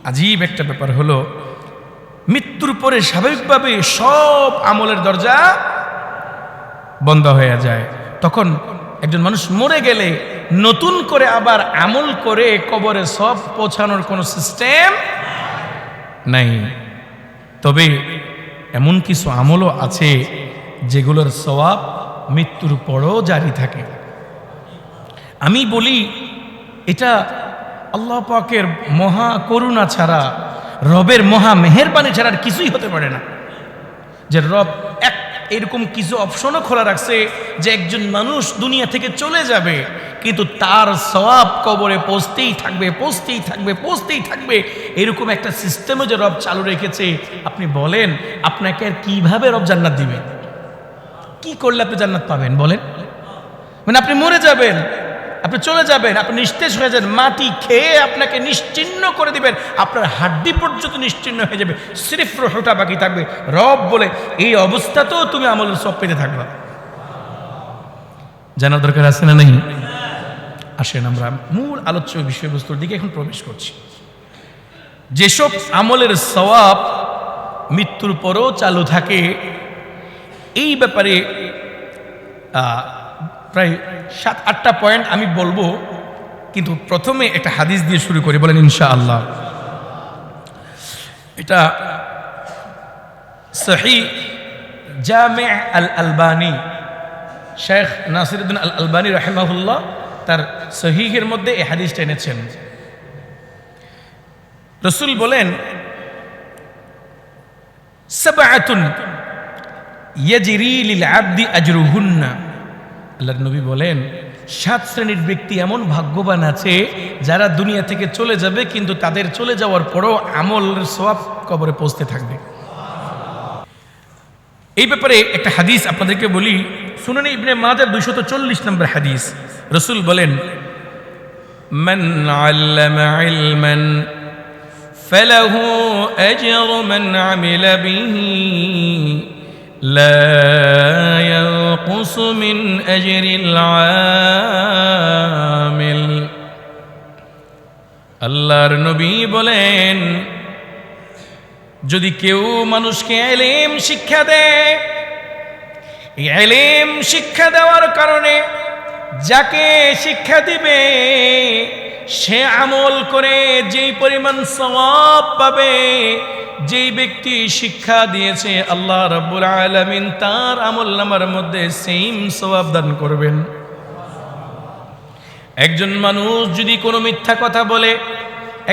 আজীব একটা ব্যাপার হলো, মৃত্যুর পরে স্বাভাবিকভাবে সব আমলের দরজা বন্ধ হয়ে যায়। তখন একজন মানুষ মরে গেলে নতুন করে আবার আমল করে কবরে সব পৌঁছানোর কোনো সিস্টেম নাই। তবে এমন কিছু আমলও আছে যেগুলোর সওয়াব মৃত্যুর পরও জারি থাকে। আমি বলি এটা আল্লাহ পাকের মহা করুণা ছাড়া, রবের মহা মেহেরবানি ছাড়া আর কিছুই হতে পারে না। যে রব এরকম কিছু অপশনও খোলা রাখছে যে একজন মানুষ দুনিয়া থেকে চলে যাবে কিন্তু তার সওয়াব কবরে পৌঁছতেই থাকবে, পৌঁছতেই থাকবে, পৌঁছতেই থাকবে। এরকম একটা সিস্টেমও যে রব চালু রেখেছে। আপনি বলেন আপনাকে আর কিভাবে রব জান্নাত দিবেন? কি করলে আপনি জান্নাত পাবেন বলেন? মানে আপনি মরে যাবেন, আপনি চলে যাবেন, আপনি নিস্তেজ হয়ে যাবেন, মাটি খেয়ে আপনাকে নিশ্চিহ্ন করে দিবেন, আপনার হাড্ডি পর্যন্ত নিশ্চিহ্ন হয়ে যাবে, সিরিফ রুহটা বাকি থাকবে। রব বলে এই অবস্থাতেও তুমি আমলের সব পেতে থাকবা। জানার দরকার আছে না নেই? আসেন আমরা মূল আলোচ্য বিষয়বস্তুর দিকে এখন প্রবেশ করছি। যেসব আমলের সওয়াব মৃত্যুর পরও চালু থাকে, এই ব্যাপারে প্রায় 7-8টা পয়েন্ট আমি বলবো, কিন্তু প্রথমে একটা হাদিস দিয়ে শুরু করি, বলেন ইনশাআল্লাহ। এটা সহিহ জামি' আল আলবানী, শেখ নাসিরউদ্দিন আল আলবানী রাহিমাহুল্লাহ তার সহিহের মধ্যে এই হাদিসটা এনেছেন। রাসূল বলেন, সাবআতুন ইয়াজরি লিল আবদি আজরুহুন্না। আল্লাহর নবী বলেন 7 শ্রেণীর ব্যক্তি এমন ভাগ্যবান আছে যারা দুনিয়া থেকে চলে যাবে কিন্তু তাদের চলে যাওয়ার পরও আমলের সওয়াব কবরে পৌঁছতে থাকবে। এই ব্যাপারে একটা হাদিস আপনাদেরকে বলি, সুনান ইবনে মাজাহ 240 নম্বর হাদিস। রাসূল বলেন, মান আল্লামা ইলমান ফালাহু আজরু মান আমিলা বিহি লা ইয়ানকুসু মিন আজরিল আমিল। আল্লাহর নবী বলেন, যদি কেউ মানুষকে ইলম শিক্ষা দেয়, ইলম শিক্ষা দেওয়ার কারণে যাকে শিক্ষা দিবে সে আমল করে যেই পরিমাণ সওয়াব পাবে, যেই ব্যক্তি শিক্ষা দিয়েছে আল্লাহ রাব্বুল আলামিন তার আমল নামার মধ্যে সেম সওয়াব দান করবেন। একজন মানুষ যদি কোনো মিথ্যা কথা বলে,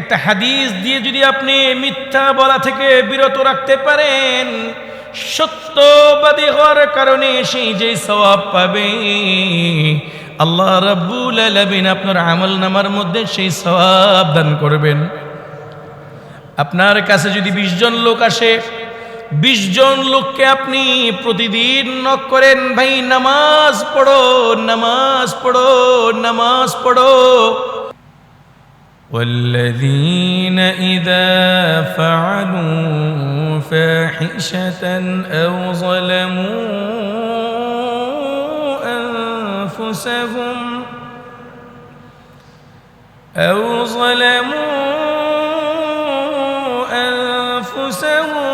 একটা হাদিস দিয়ে যদি আপনি মিথ্যা বলা থেকে বিরত রাখতে পারেন, সত্যবাদী হওয়ার কারণে সেই যে সওয়াব পাবে আল্লাহ রাব্বুল আলামিন আপনার আমল নামার মধ্যে সেই সওয়াব দান করবেন। আপনার কাছে যদি 20 জন লোক আসে, 20 জন লোককে আপনি প্রতিদিন নক করেন, ভাই নামাজ পড়ো, নামাজ পড়ো, নামাজ পড়ো। والذين إذا فعلوا فاحشة أو ظلموا أنفسهم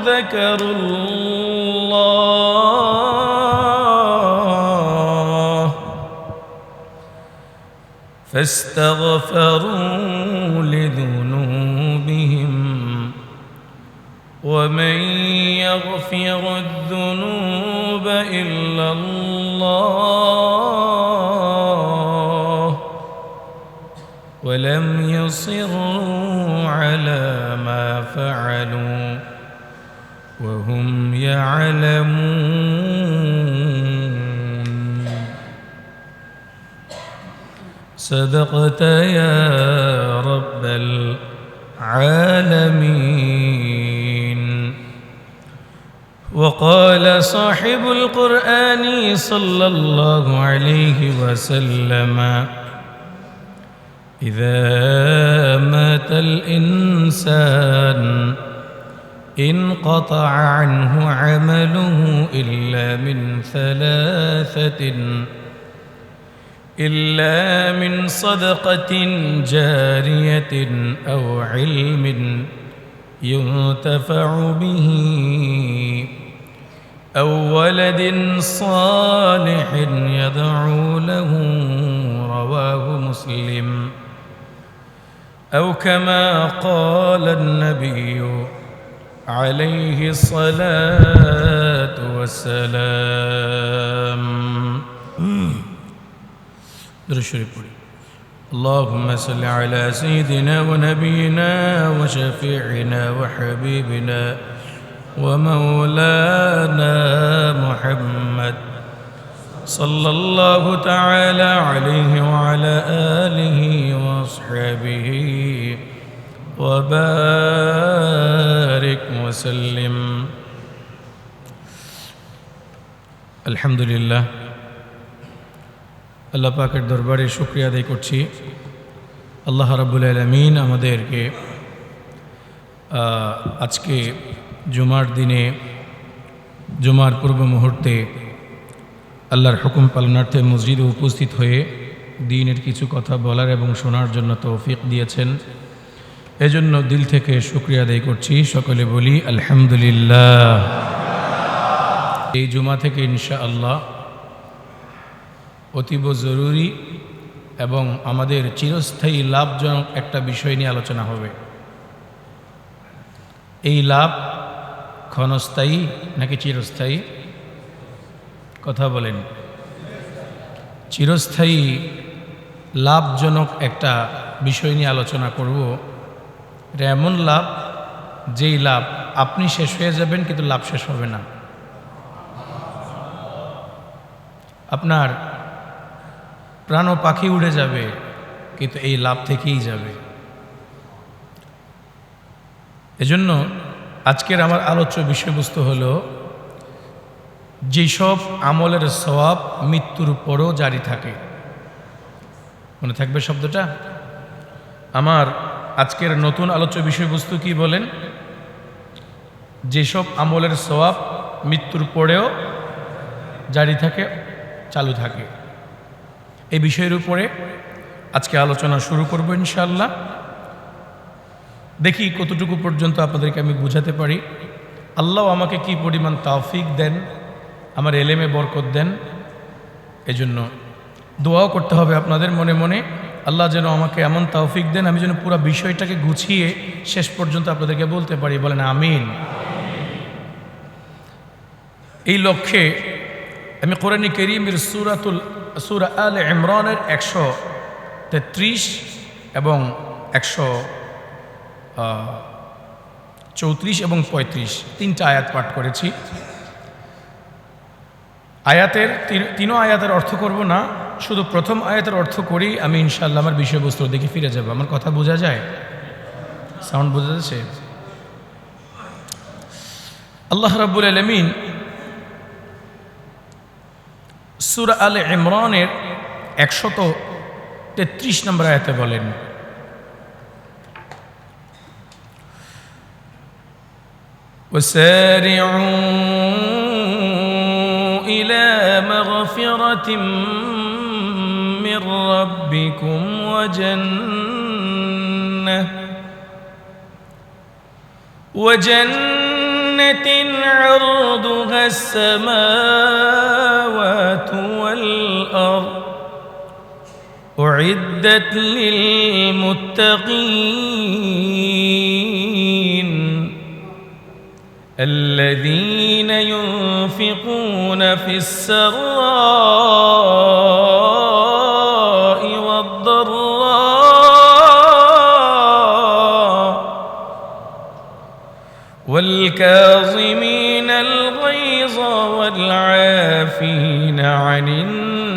ذكروا الله فاستغفروا لذنوبهم ومن يغفر الذنوب إلا الله ولم يصروا على ما فعلوا وهم يعلمون. صدقت يا رب العالمين. وقال صاحب القرآن صلى الله عليه وسلم إذا مات الإنسان انقطع عنه عمله إلا من ثلاثة إلا من صدقة جارية أو علم ينتفع به أو ولد صالح يدعو له رواه مسلم أو كما قال النبي عليه الصلاة والسلام. اللهم صل على سيدنا ونبينا وشفيعنا وحبيبنا ومولانا محمد صلى الله تعالى عليه وعلى آله وأصحابه وبارك وسلم. الحمد لله. আল্লাহ পাকের দরবারে শুকরিয়া আদায় করছি। আল্লাহ রাব্বুল আলামিন আমাদেরকে আজকে জুমার দিনে জুমার পূর্ব মুহূর্তে আল্লাহর হুকুম পালনার্থে মসজিদে উপস্থিত হয়ে দ্বীনের কিছু কথা বলার এবং শোনার জন্য তৌফিক দিয়েছেন। এজন্য দিল থেকে শুকরিয়া আদায় করছি। সকলে বলি আলহামদুলিল্লাহ। এই জুমা থেকে ইনশাআল্লাহ অতীব জরুরি এবং আমাদের চিরস্থায়ী লাভজনক একটা বিষয় নিয়ে আলোচনা হবে। এই লাভ ক্ষণস্থায়ী নাকি চিরস্থায়ী? কথা বলেন। চিরস্থায়ী লাভজনক একটা বিষয় নিয়ে আলোচনা করব। এটা এমন লাভ যেই লাভ আপনি শেষ হয়ে যাবেন কিন্তু লাভ শেষ হবে না। আপনার প্রাণ পাখি উড়ে যাবে কিন্তু এই লাভ থেকেই যাবে। এজন্য আজকের আমার আলোচ্য বিষয়বস্তু হলো যেসব আমলের সওয়াব মৃত্যুর পরও জারি থাকে। মনে থাকবে শব্দটা? আমার আজকের নতুন আলোচ্য বিষয়বস্তু কি বলেন? যেসব আমলের সওয়াব মৃত্যুর পরেও জারি থাকে, চালু থাকে। এই বিষয়ের উপরে আজকে আলোচনা শুরু করব ইনশাআল্লাহ। দেখি কতটুকু পর্যন্ত আপনাদেরকে আমি বুঝাতে পারি। আল্লাহ আমাকে কি পরিমাণ তৌফিক দেন, আমার এলেমে বরকত দেন। এজন্য দোয়াও করতে হবে আপনাদের মনে মনে, আল্লাহ যেন আমাকে এমন তৌফিক দেন আমি যেন পুরো বিষয়টাকে গুছিয়ে শেষ পর্যন্ত আপনাদেরকে বলতে পারি। বলেন আমিন। এই লক্ষ্যে আমি কোরআনে কারীমের সূরা আলে ইমরানের 133 এবং 134 এবং 35 তিনটা আয়াত পাঠ করেছি। আয়াতের তিনও আয়াতের অর্থ করব না, শুধু প্রথম আয়াতের অর্থ করি আমি ইনশাআল্লাহ আমার বিষয়বস্তুর দিকে ফিরে যাব। আমার কথা বোঝা যায়? সাউন্ড বোঝা যাচ্ছে? আল্লাহ রাব্বুল আলামিন সূরা আলে ইমরানের 133 নম্বর আয়াতে বলেন, وسارعوا إلى مغفرة من ربكم وجنة عرضها السماوات والأرض أعدت للمتقين الذين ينفقون في السراء والضراء والكاظمين الغيظ والعافين عن الناس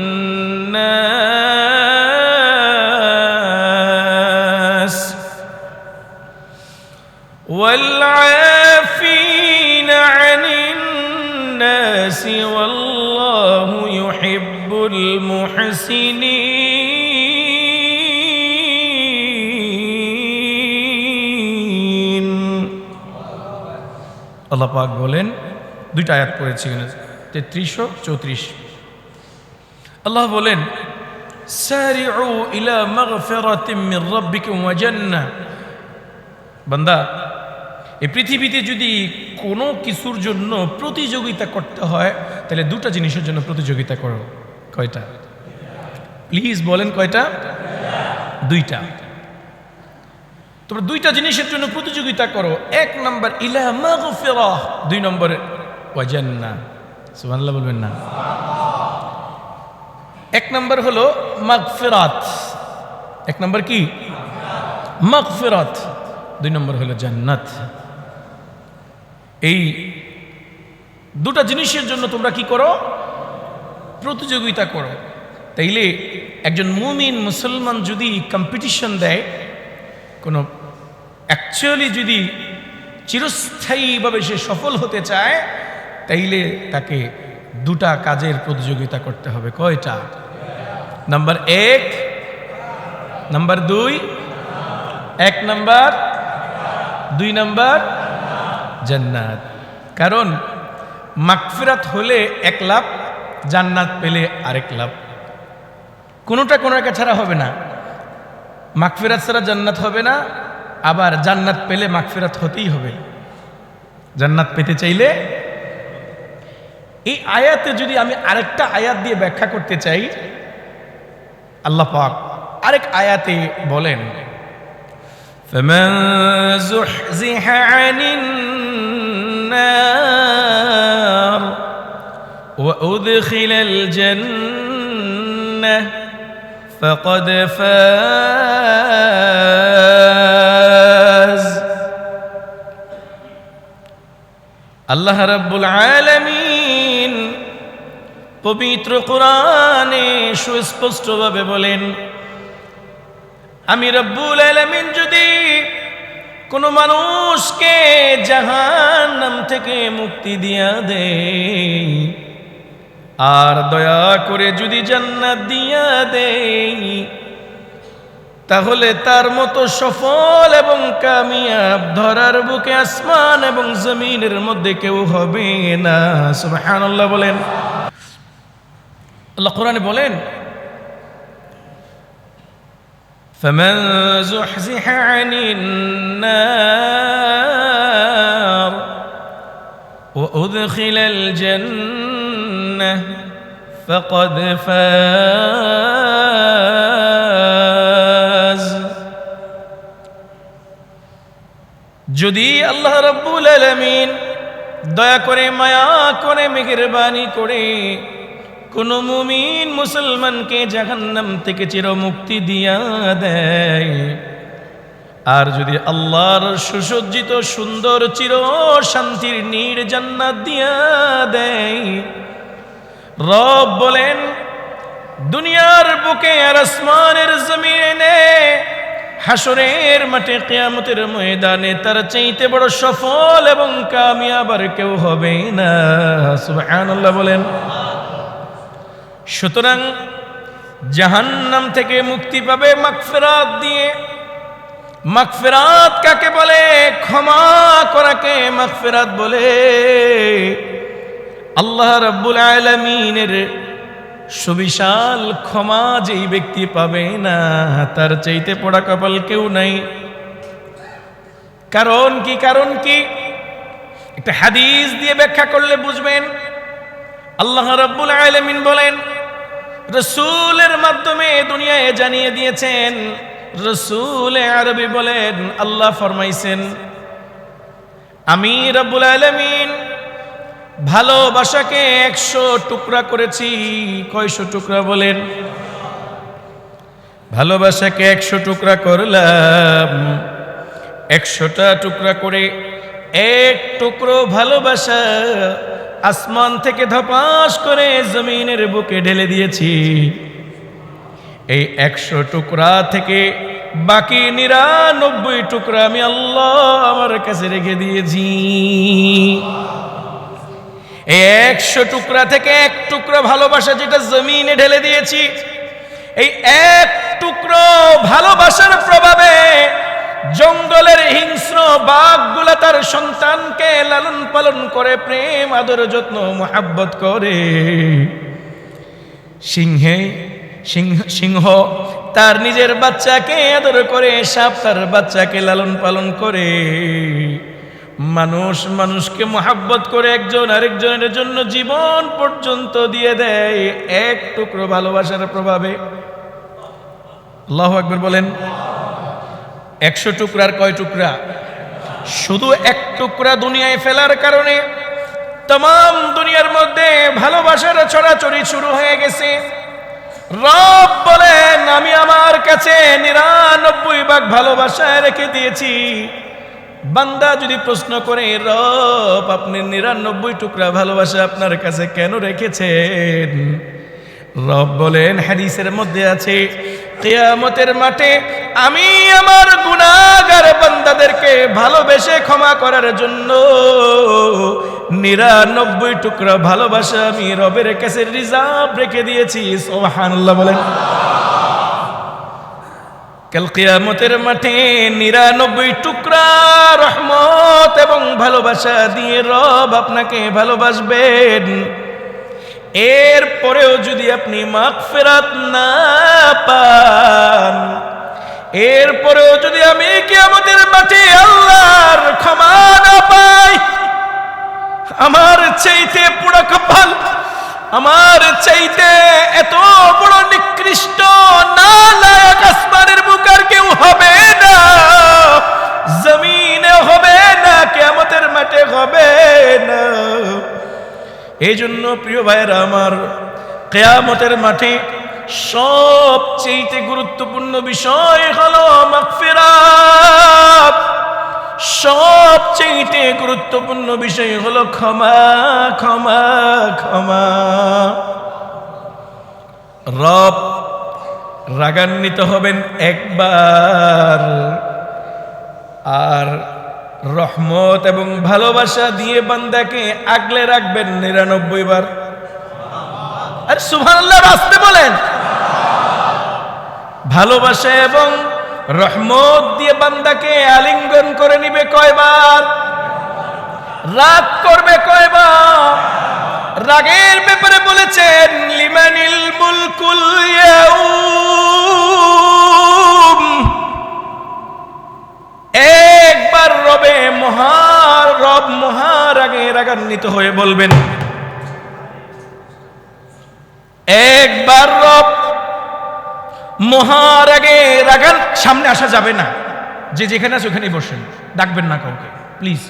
عن الناس والله يحب المحسنين. আল্লাহ পাক বলেন, দুইটা আয়াত পড়েছি 33 ও 34। আল্লাহ বলেন সারিউ ইলা মাগফিরাতিম মির রাব্বিকুম ওয়া জান্নাহ। বান্দা, এই পৃথিবীতে যদি কোনো কিছুর জন্য প্রতিযোগিতা করতে হয় তাহলে দুটা জিনিসের জন্য প্রতিযোগিতা করো। কয়টা? প্লিজ বলেন কয়টা? দুইটা। তোমরা দুইটা জিনিসের জন্য প্রতিযোগিতা করো। এক নম্বর ইলা মাগফিরাহ, দুই নম্বর ওয়া জান্নাহ। সুবহানাল্লাহ বলবেন না? এক নম্বর হলো মাগফিরাত। এক নম্বর কি? মাগফিরাত। দুই নম্বর হলো জান্নাত। এই দুটা জিনিসের জন্য তোমরা কি করো? প্রতিযোগিতা করো। তাইলে একজন মুমিন মুসলমান যদি কম্পিটিশন দেয়, কোনো অ্যাকচুয়ালি যদি চিরস্থায়ীভাবে সে সফল হতে চায়, তাইলে তাকে দুটা কাজের প্রতিযোগিতা করতে হবে। কয়টা? নাম্বার এক, নাম্বার দুই। এক নাম্বার, দুই নাম্বার জান্নাত। কারণ মাগফিরাত হলে এক লাভ, জান্নাত পেলে আরেক লাভ। কোনোটা কোনো একটা ছাড়া হবে না। মাগফিরাত ছাড়া জান্নাত হবে না, আবার জান্নাত পেলে মাগফিরাত হতেই হবে। জান্নাত পেতে চাইলে এই আয়াতে যদি আমি আরেকটা আয়াত দিয়ে ব্যাখ্যা করতে চাই, আল্লাহ পাক আরেক আয়াতে বলেন, ফামান যুহজিহা আনিন নার ওয়া উদখিলাল জান্নাহ ফাকাদ ফাজ। আল্লাহ রাব্বুল আলামিন পবিত্র কোরআনে সুস্পষ্টভাবে বলেন, আমি রব্বুল আলামিন যদি কোনো মানুষকে জাহান্নাম থেকে মুক্তি দিয়া দেই, আর দয়া করে যদি জান্নাত দিয়া দেই, তাহলে তার মতো সফল এবং কামিয়াব ধরার বুকে আসমান এবং জমিনের মধ্যে কেউ হবে না। সুবহানাল্লাহ বলেন। আল্লাহ কোরআনে বলেন, ফামান যুহজিহা আনিন নার ওয়া উদখিলাল জান্নাহ ফাকাদ ফাজ। যদি আল্লাহ রাব্বুল আলামিন দয়া করে, মায়া করে, মেহেরবানি করে কোন মুমিন মুসলমানকে জাহান্নাম থেকে চিরমুক্তি দিয়া দেয়, আর যদি আল্লাহর সুসজ্জিত সুন্দর চির শান্তির নীড় জান্নাত দিয়া দেয়, রব বলেন দুনিয়ার বুকে আর আসমানের জমিনে, হাসরের মাঠে, কিয়ামতের ময়দানে তার চাইতে বড় সফল এবং কামিয়াব আর কেউ হবে না। সুবহানাল্লাহ বলেন। সুতরাং জাহান্নাম থেকে মুক্তি পাবে মাগফিরাত দিয়ে। মাগফিরাত কাকে বলে? ক্ষমা করাকে মাগফিরাত বলে। আল্লাহ রাব্বুল আলামিনের সুবিশাল ক্ষমা যেই ব্যক্তি পাবে না, তার চাইতে পোড়া কপাল কেউ নাই। কারণ কি? কারণ কি? একটা হাদিস দিয়ে ব্যাখ্যা করলে বুঝবেন। আল্লাহ রাব্বুল আলামিন বলেন, রাসূলের মাধ্যমে দুনিয়ায় জানিয়ে দিয়েছেন। রাসূল আরবি বলেন, আল্লাহ ফরমাইছেন, আমি রাব্বুল আলামিন ভালোবাসাকে 100 টুকরা করেছি। কয়শো টুকরা বলেন? ভালোবাসাকে 100 টুকরা করলাম। 100টা টুকরা করে এক টুকরো ভালোবাসা আসমান থেকে ধপাস করে জমিনের বুকে ঢেলে দিয়েছি। এই 100 টুকরা থেকে বাকি 99 টুকরা আমি আল্লাহ আমার কাছে রেখে দিয়েছি। এই 100 টুকরা থেকে এক টুকরো ভালোবাসা যেটা জমিনে ঢেলে দিয়েছি, এই এক টুকরো ভালোবাসার প্রভাবে জঙ্গলের হিংস্র বাঘগুলা তার সন্তানকে লালন পালন করে, প্রেম আদর যত্ন মোহাব্বত করে। সিংহে সিংহ তার নিজের বাচ্চাকে আদর করে, সাপ তার বাচ্চাকে লালন পালন করে, মানুষ মানুষকে মোহাব্বত করে, একজন আরেকজনের জন্য জীবন পর্যন্ত দিয়ে দেয় এক টুকরো ভালোবাসার প্রভাবে। আল্লাহু আকবার বলেন। 100 টুকরার কয় টুকরা? শুধু এক টুকরা দুনিয়ায় ফেলার কারণে तमाम দুনিয়ার মধ্যে ভালোবাসার ছড়াছড়ি শুরু হয়ে গেছে। রব বলেন আমি আমার কাছে 99 ভাগ ভালোবাসা রেখে দিয়েছি। বান্দা যদি প্রশ্ন করে রব আপনি 99 টুকরা ভালোবাসা আপনার কাছে কেন রেখেছেন, রব বলেন হাদিসের মধ্যে আছে কিয়ামতের মাঠে আমি আমার গুনাহগার বান্দাদেরকে ভালোবেসে ক্ষমা করার জন্য 99 টুকরা ভালোবাসা আমি রবের কাছে রিজার্ভ রেখে দিয়েছি। সুবহানাল্লাহ বলেন। কাল কিয়ামতের মাঠে 99 টুকরা রহমত এবং ভালোবাসা দিয়ে রব আপনাকে ভালোবাসবেন। এরপরেও যদি আপনি মাগফিরাত না পান, এরপরেও যদি আমি কিয়ামতের মাঠে আল্লাহর ক্ষমা না পাই, আমার চাইতে পুরো কপাল, আমার চাইতে এত বড় নিকৃষ্ট নালায়েক আসমানের বুকার কেউ হবে না, জমিনে হবে না, কিয়ামতের মাঠে হবে না। এই জন্য প্রিয় ভাইয়েরা আমার, কিয়ামতের মাঠে সবচেয়ে গুরুত্বপূর্ণ বিষয় হলো মাগফিরাত। সবচেয়ে গুরুত্বপূর্ণ বিষয় হলো ক্ষমা, ক্ষমা, ক্ষমা। রব রাগান্বিত হবেন একবার, আর রহমত এবং ভালোবাসা দিয়ে বান্দাকে আগলে রাখবেন 99 বার। আর সুবহানাল্লাহ আসতে বলেন। ভালোবাসা এবং রহমত দিয়ে বান্দাকে আলিঙ্গন করে নিবে কয়বার? রাগ করবে কয়বার? রাগের ব্যাপারে বলেছেন লিমানিল মুলকুল ইয়াউম, একবার রব মহারাগে রাগান্বিত হয়ে বলবেন, একবার রব মহারাগে রাগান, সামনে আসা যাবে না, যে যেখানে আছে ওখানেই বসেন, ডাকবেন না কাউকে প্লিজ।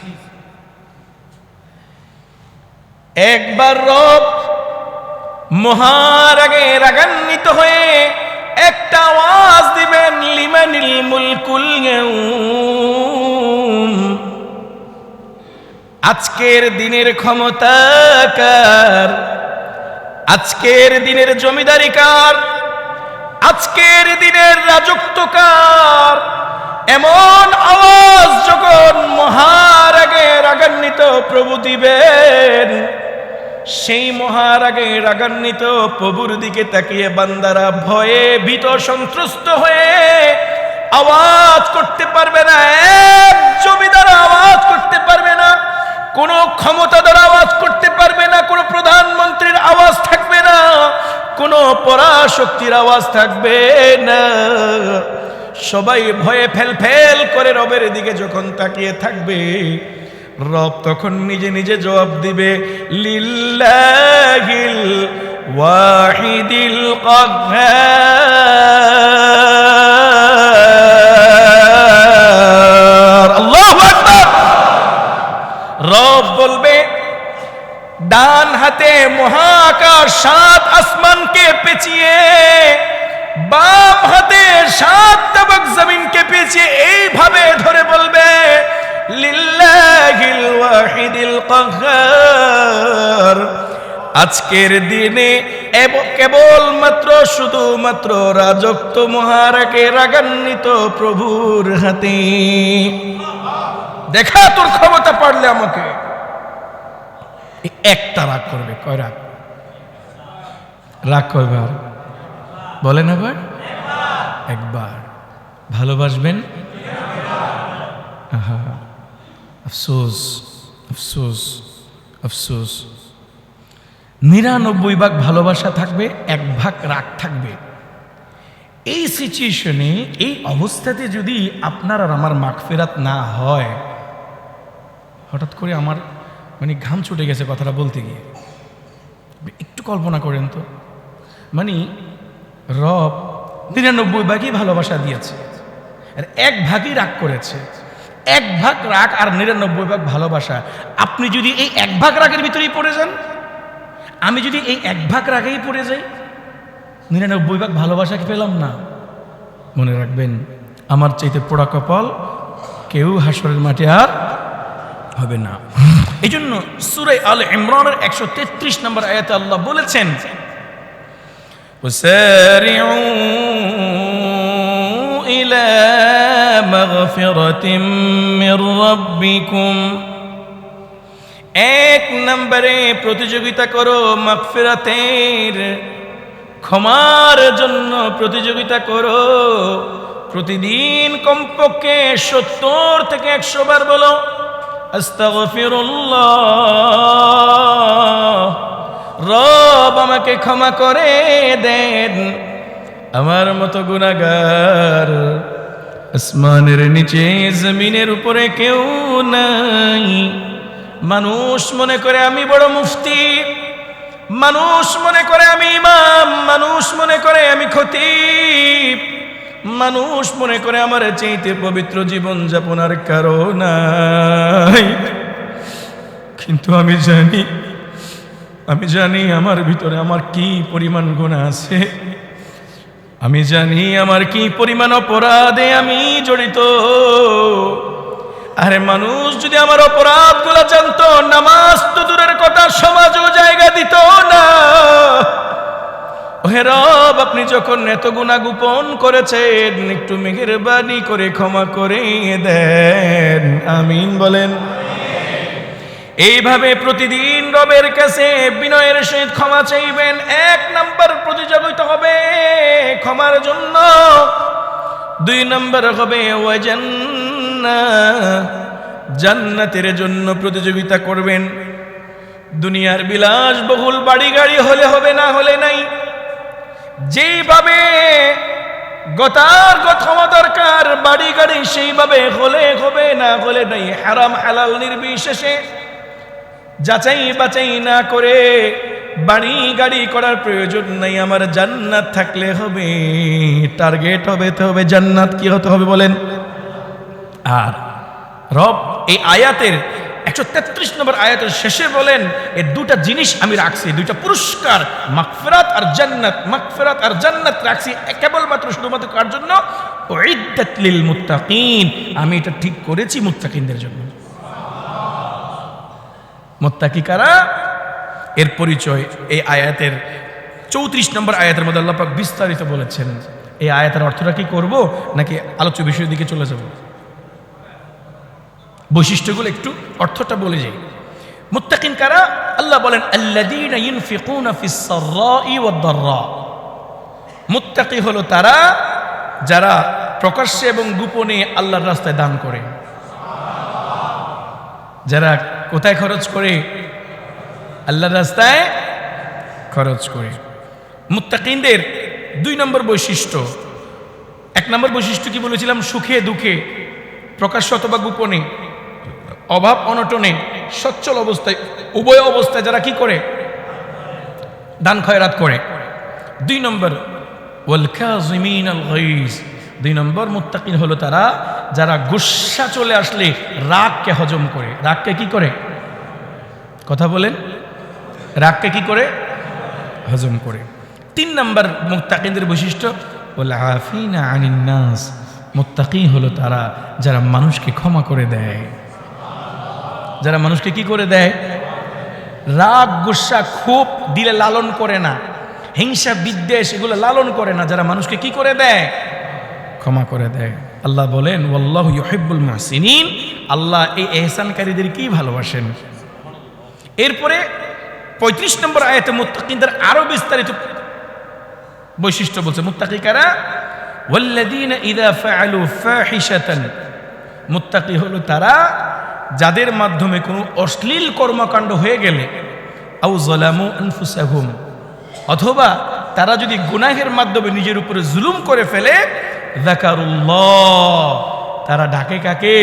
একবার রব মহারাগে রাগান্বিত হয়ে একটা আওয়াজ দিবেন লিমানিল মুলকুল ইয়াউম, আজকের দিনের ক্ষমতা কার, আজকের দিনের জমিদারি কার, আজকের দিনের রাজত্ব কার। এমন আওয়াজ যখন মহারাগে রাগান্বিত প্রভু দিবেন, সেই মহারাগে রাগান্বিত প্রভুর দিকে তাকিয়ে বান্দারা ভয়ে ভীত সন্ত্রস্ত হয়ে আওয়াজ করতে পারবে না। এক জমিদার আওয়াজ করতে পারবে না, কোনো ক্ষমতাধর আওয়াজ করতে পারবে না, কোনো প্রধানমন্ত্রীর আওয়াজ থাকবে না, কোনো পরাশক্তির আওয়াজ থাকবে না। সবাই ভয়ে ফেল করে রবের দিকে যখন তাকিয়ে থাকবে, রব তখন নিজে নিজে জবাব দিবে লিল্লাহিল ওয়াহিদিল কাহ্হার। আল্লাহু আকবার। রব বলবে, ডান হাতে মহাকাশ 7 আসমানকে পেঁচিয়ে, বাম হাতে 7 তবক জমিনকে পেঁচিয়ে এইভাবে ধরে বলবে লিল্লাহিল ওয়াহিদিল কাহ্হার। আজকের দিনে কেবলমাত্র শুধুমাত্র রাজত্ব মহারাগে রাগান্বিত প্রভুর হাতে। দেখা তোর ক্ষমতা পারলে আমাকে। একটা রাগ করবে, কয় রাগ? রাগ কয়বার বলেন আবার? একবার। ভালোবাসবেন? আফসোস, আফসোস, আফসোস। 99 ভাগ ভালোবাসা থাকবে, 1 ভাগ রাগ থাকবে। এই সিচুয়েশনে, এই অবস্থাতে যদি আপনার আর আমার মাগফিরাত না হয়, হঠাৎ করে আমার মানে ঘাম ছুটে গেছে কথাটা বলতে গিয়ে। একটু কল্পনা করেন তো, মানে রব 99 ভাগই ভালোবাসা দিয়েছে, আর 1 ভাগই রাগ করেছে। 1 ভাগ রাগ আর 99 ভাগ ভালোবাসা। আপনি যদি এই 1 ভাগ রাগের ভিতরেই পড়ে যান, আমি যদি এই 1 ভাগ রাগেই পড়ে যাই, 99 ভাগ ভালোবাসা কি পেলাম না? মনে রাখবেন, আমার চাইতে পোড়া কপাল কেউ হাসরের মাঠে আর হবে না। এই জন্য সূরা আলে ইমরানের 133 নম্বর আয়াতে আল্লাহ বলেছেন, ওয়াসারিউ ইলা মাগফিরাতিম মির রাব্বিকুম, 1 নম্বরে প্রতিযোগিতা করো মাগফিরাতের, ক্ষমার জন্য প্রতিযোগিতা করো। প্রতিদিন কমপক্ষে 70 থেকে 100 বার বলো আস্তাগফিরুল্লাহ, রব আমাকে ক্ষমা করে দেন, আমার মতো গুনাহগার আসমানের নিচে জমিনের উপরে কেউ নাই। মানুষ মনে করে আমি বড় মুফতি, মানুষ মনে করে আমি ইমাম, মানুষ মনে করে আমি খতিব, মানুষ মনে করে আমার চাইতে পবিত্র জীবন যাপন আর কারো নাই। কিন্তু আমি জানি আমার ভিতরে আমার কি পরিমাণ গুনাহ আছে, আমি জানি আমার কি পরিমাণ অপরাধে আমি জড়িত। আরে মানুষ যদি আমার অপরাধগুলো জানতো, নামাজ তো দূরের কথা, সমাজও জায়গা দিত না। ওহে রব, আপনি যখন এত গুনাহ গোপন করেছেন, একটু মেহেরবানি করে ক্ষমা করে দেন। আমিন বলেন। এইভাবে প্রতিদিন রবের কাছে বিনয়ের সহিত ক্ষমা চাইবেন। 1 নম্বর প্রতিযোগিতা হবে ক্ষমার জন্য, 2 নম্বর হবে জান্নাতের জন্য প্রতিযোগিতা করবেন। দুনিয়ার বিলাসবহুল বাড়ি গাড়ি হলে হবে, না হলে নাই। যেইভাবে গতার্গত হওয়া দরকার বাড়ি গাড়ি, সেইভাবে হলে হবে, না হলে নাই। হারাম হালাল নির্বিশেষে যাচাই বাছাই না করে বাড়ি গাড়ি করার প্রয়োজন নাই। আমার জান্নাত থাকলে হবে, টার্গেট হবে জান্নাত। কি হতে হবে বলেন? আর রব এই আয়াতের 133 নম্বর আয়াতের শেষে বলেন, এই 2টা জিনিস আমি রাখছি, 2টা পুরস্কার, মাগফিরাত আর জান্নাত। মাগফিরাত আর জান্নাত রাখছি কেবলমাত্র শুধুমাত্র কার জন্য? উইদ্দাত লিল মুত্তাকিন, আমি এটা ঠিক করেছি মুত্তাকিনদের জন্য। মুত্তাকি কারা? এর পরিচয় এই আয়াতের 34 নম্বর আয়াতের মধ্যে আল্লাহ পাক বিস্তারিত বলেছেন। এই আয়াতের অর্থটা কি করব, নাকি আলোচ্য বিষয়ের দিকে চলে যাব? বৈশিষ্ট্যগুলো একটু অর্থটা বলে যাই। মুত্তাকিন কারা? আল্লাহ বলেন, আল্লাযীনা ইউনফিকুনা ফিস সাররাই ওয়াদ দাররা। মুত্তাকি হলো তারা যারা প্রকাশ্যে এবং গোপনে আল্লাহর রাস্তায় দান করে। যারা কোথায় খরচ করে? আল্লাহর রাস্তায় খরচ করে। মুত্তাকিনদের 2 নম্বর বৈশিষ্ট্য। 1 নম্বর বৈশিষ্ট্য কি বলেছিলাম? সুখে দুঃখে, প্রকাশ্য অথবা গোপনে, অভাব অনটনে, সচ্ছল অবস্থায়, উভয় অবস্থায় যারা কি করে? দান খয়রাত করে। 2 নম্বর ওয়াল কাযিমিনাল গাইজ। 2 নম্বর মুত্তাকিন হলো তারা যারা গুসা চলে আসলে রাগকে হজম করে। রাগকে কি করে? কথা বলেন। রাগকে কি করে? হজম করে। 3 নম্বর মুত্তাকিনদের বৈশিষ্ট্য ওয়াল আফিনা আনিন নাস। মুত্তাকি হলো তারা যারা মানুষকে ক্ষমা করে দেয়। যারা মানুষকে কি করে দেয়? রাগ গুসা খুব দিলে লালন করে না, হিংসা বিদ্বেষ এগুলো লালন করে না। যারা মানুষকে কি করে দেয়? ক্ষমা করে দেয়। আল্লাহ বলেন, ওয়াল্লাহু ইউহিব্বুল মুহসিনিন, আল্লাহ এই ইহসানকারীদের কি ভালোবাসেন। এরপরে 35 নম্বর আয়াতে মুত্তাকিনদের আরো বিস্তারিত বৈশিষ্ট্য বলছে। মুত্তাকি কারা? ওয়াল্লাযীনা ইযা ফাআলু ফাহিশাতান। মুত্তাকি হলো তারা যাদের মাধ্যমে কোনো অশ্লীল কর্মকাণ্ড হয়ে গেলে, আও যালামু আনফুসাহুম, অথবা তারা যদি গুনাহের মাধ্যমে নিজের উপরে জুলুম করে ফেলে, যাকারুল্লাহ, তারা ডাকে কাকে?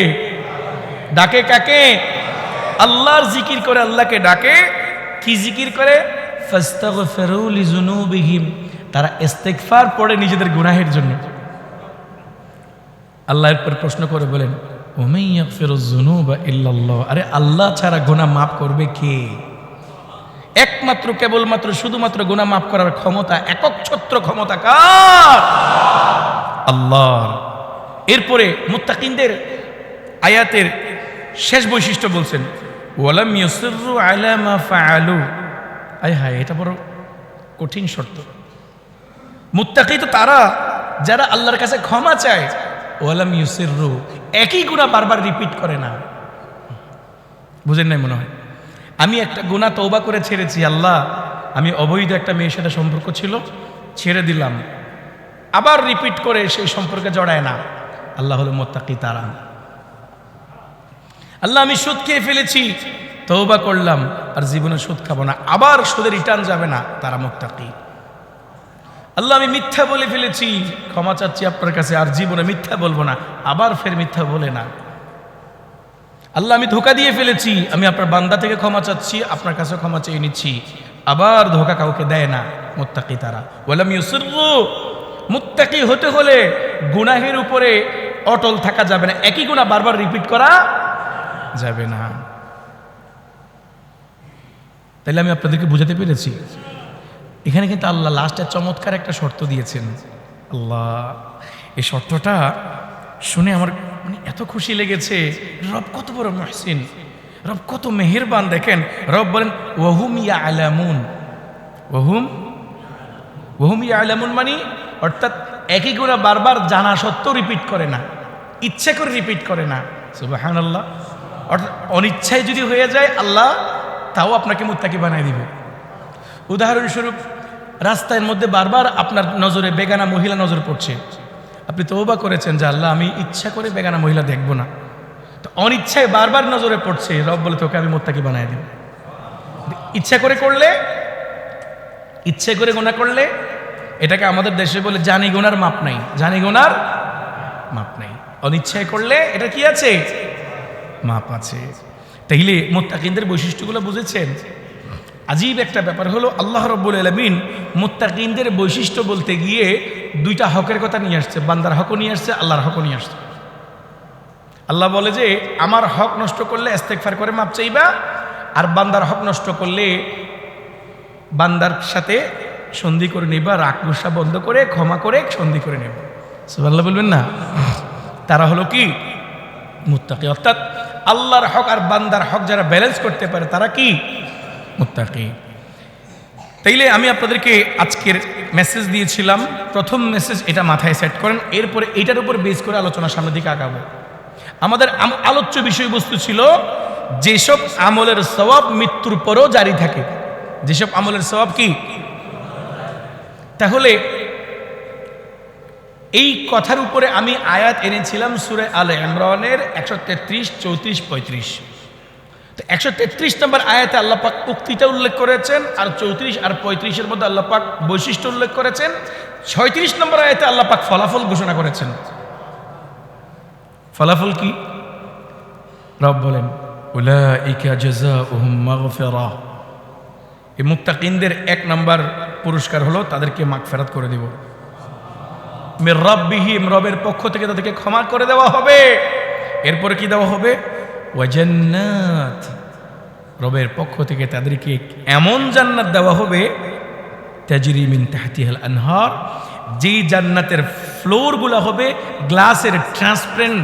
ডাকে কাকে? আল্লাহর জিকির করে, আল্লাহকে ডাকে। কি জিকির করে? ফাস্তাগফিরু লিযুনুবিহিম, তারা ইস্তিগফার পড়ে নিজেদের গুনাহের জন্য। আল্লাহর উপর প্রশ্ন করে বলেন, ওমাই ইয়াগফিরুয যুনুবা ইল্লাল্লাহ, আরে আল্লাহ ছাড়া গুনাহ মাফ করবে কে? একমাত্র কেবলমাত্র শুধুমাত্র গুনাহ মাফ করার ক্ষমতা, একক ছত্র ক্ষমতা কার? আল্লাহর। এরপরে মুত্তাকিনদের আয়াতের শেষ বৈশিষ্ট্য বলছেন, ওয়ালাম ইউসিররু আলা মা ফাআলু। আয় হায়, এটা বড় কঠিন শর্ত। মুত্তাকি তো তারা যারা আল্লাহর কাছে ক্ষমা চায়, ওয়ালাম ইউসিররু, একই গুনাহ বারবার রিপিট করে না। বুঝেন নাই মনে হয়? আমি একটা গুনাহ তওবা করে ছেড়েছি, আল্লাহ আমি অবৈধ একটা মেয়ের সাথে সম্পর্ক ছিল, ছেড়ে দিলাম, আবার রিপিট করে সেই সম্পর্কে জড়ায় না। আল্লাহ হলো মুত্তাকি তারা। আল্লাহ আমি সুদ খেয়ে ফেলেছি, তওবা করলাম, আর জীবনে সুদ খাবো না, আবার সুদের রিটার্ন যাবে না, তারা মুত্তাকি। আল্লাহ আমি মিথ্যা বলে ফেলেছি, ক্ষমা চাচ্ছি আপনার কাছে, আর জীবনে মিথ্যা বলবো না, আবার ফের মিথ্যা বলে না। আল্লাহ আমি ধোঁকা দিয়ে ফেলেছি, আমি আপনার বান্দা থেকে ক্ষমা চাচ্ছি, আপনার কাছে ক্ষমা চেয়ে নিচ্ছি, আবার ধোঁকা কাউকে দেয় না। মুত্তাকি তারা। ওয়ালাম ইউসিররু, মুত্তাকি হতে হলে গুনাহের উপরে অটল থাকা যাবে না, একই গুনাহ বারবার রিপিট করা যাবে না। তাইলে আমি আপনাদেরকে বুঝাতে পেরেছি? এখানে কিন্তু আল্লাহ লাস্টে চমৎকার একটা শর্ত দিয়েছেন। আল্লাহ, এই শর্তটা শুনে আমার মানে এত খুশি লেগেছে। রব কত বড় মুহসিন, রব কত মেহেরবান। দেখেন রব বলেন ওয়াহুম ইয়ালামুন, ওয়াহুম ইয়ালামুন মানে অর্থাৎ একই গুনাহ বারবার জানা সত্ত্বেও রিপিট করে না, ইচ্ছে করে রিপিট করে না। সুবহানাল্লাহ। অর্থাৎ অনিচ্ছায় যদি হয়ে যায় আল্লাহ তাও আপনাকে মুত্তাকি বানায় দিবে। উদাহরণস্বরূপ, রাস্তার মধ্যে বারবার আপনার নজরে বেগানা মহিলা নজর পড়ছে, আপনি তওবা করেছেন যে আল্লাহ আমি ইচ্ছা করে বেগানা মহিলা দেখব না, তো অনিচ্ছায় বারবার নজরে পড়ছে, রব বলে তোকে আমি মুত্তাকি বানায় দেব। ইচ্ছা করে করলে, ইচ্ছে করে গুনাহ করলে, এটাকে আমাদের দেশে বলে জানি গুনার মাপ নাই, জানি গুনার মাপ নাই। অনিচ্ছায় করলে এটা কি আছে? মাপ আছে। তাইলে মুত্তাকিনদের বৈশিষ্ট্যগুলো বুঝেছেন? আজীব একটা ব্যাপার হলো, আল্লাহ রাব্বুল আলামিন মুত্তাকিনদের বৈশিষ্ট্য বলতে গিয়ে দুইটা হকের কথা নিয়ে আসছে, বান্দার হকও নিয়ে আসছে, আল্লাহর হকও নিয়ে আসছে। আল্লাহ বলে যে আমার হক নষ্ট করলে ইস্তেগফার করে মাপ চাইবা, আর বান্দার হক নষ্ট করলে বান্দার সাথে সন্ধি করে নেবা, রাগ গুসা বন্ধ করে ক্ষমা করে সন্ধি করে নেবা। সুবহানাল্লাহ বলবেন না? তারা হলো কি? মুত্তাকি। অর্থাৎ আল্লাহর হক আর বান্দার হক যারা ব্যালেন্স করতে পারে তারা কি? মুত্তাকি। তাইলে আমি আপনাদেরকে আজকের মেসেজ দিয়েছিলাম, প্রথম মেসেজ এটা মাথায় সেট করেন, এরপরে এটার উপর বেস করে আলোচনা সামনের দিকে আগাবো। আমাদের আলোচ্য বিষয়বস্তু ছিল যেসব আমলের সওয়াব মৃত্যুর পরও জারি থাকে, যেসব আমলের সওয়াব কি। তাহলে এই কথার উপরে আমি আয়াত এনেছিলাম সূরা আলে ইমরানের 133, 34, 35। তো 133 নম্বর আয়াতে আল্লাহ পাক উক্তিটা উল্লেখ করেছেন, আর 34 আর 35-এর মধ্যে আল্লাহ পাক বৈশিষ্ট্য উল্লেখ করেছেন। 36 নম্বর আয়াতে আল্লাহ পাক ফলাফল ঘোষণা করেছেন। ফলাফল কি? রব বলেন উলাইকা জাযাউহুম মাগফিরাহ, এই মুত্তাকিনদের 1 নম্বর পুরস্কার হলো তাদেরকে মাগফিরাত করে দেব। মির রাব্বিহিম, রবের পক্ষ থেকে তাদেরকে ক্ষমা করে দেওয়া হবে। এরপরে কি দেওয়া হবে? ওয়া জান্নাত, রবের পক্ষ থেকে তাদেরকে এমন জান্নাত দেওয়া হবে তাজরি মিন তাহতিহাল আনহার, যেই জান্নাতের ফ্লোরগুলো হবে গ্লাসের, ট্রান্সপারেন্ট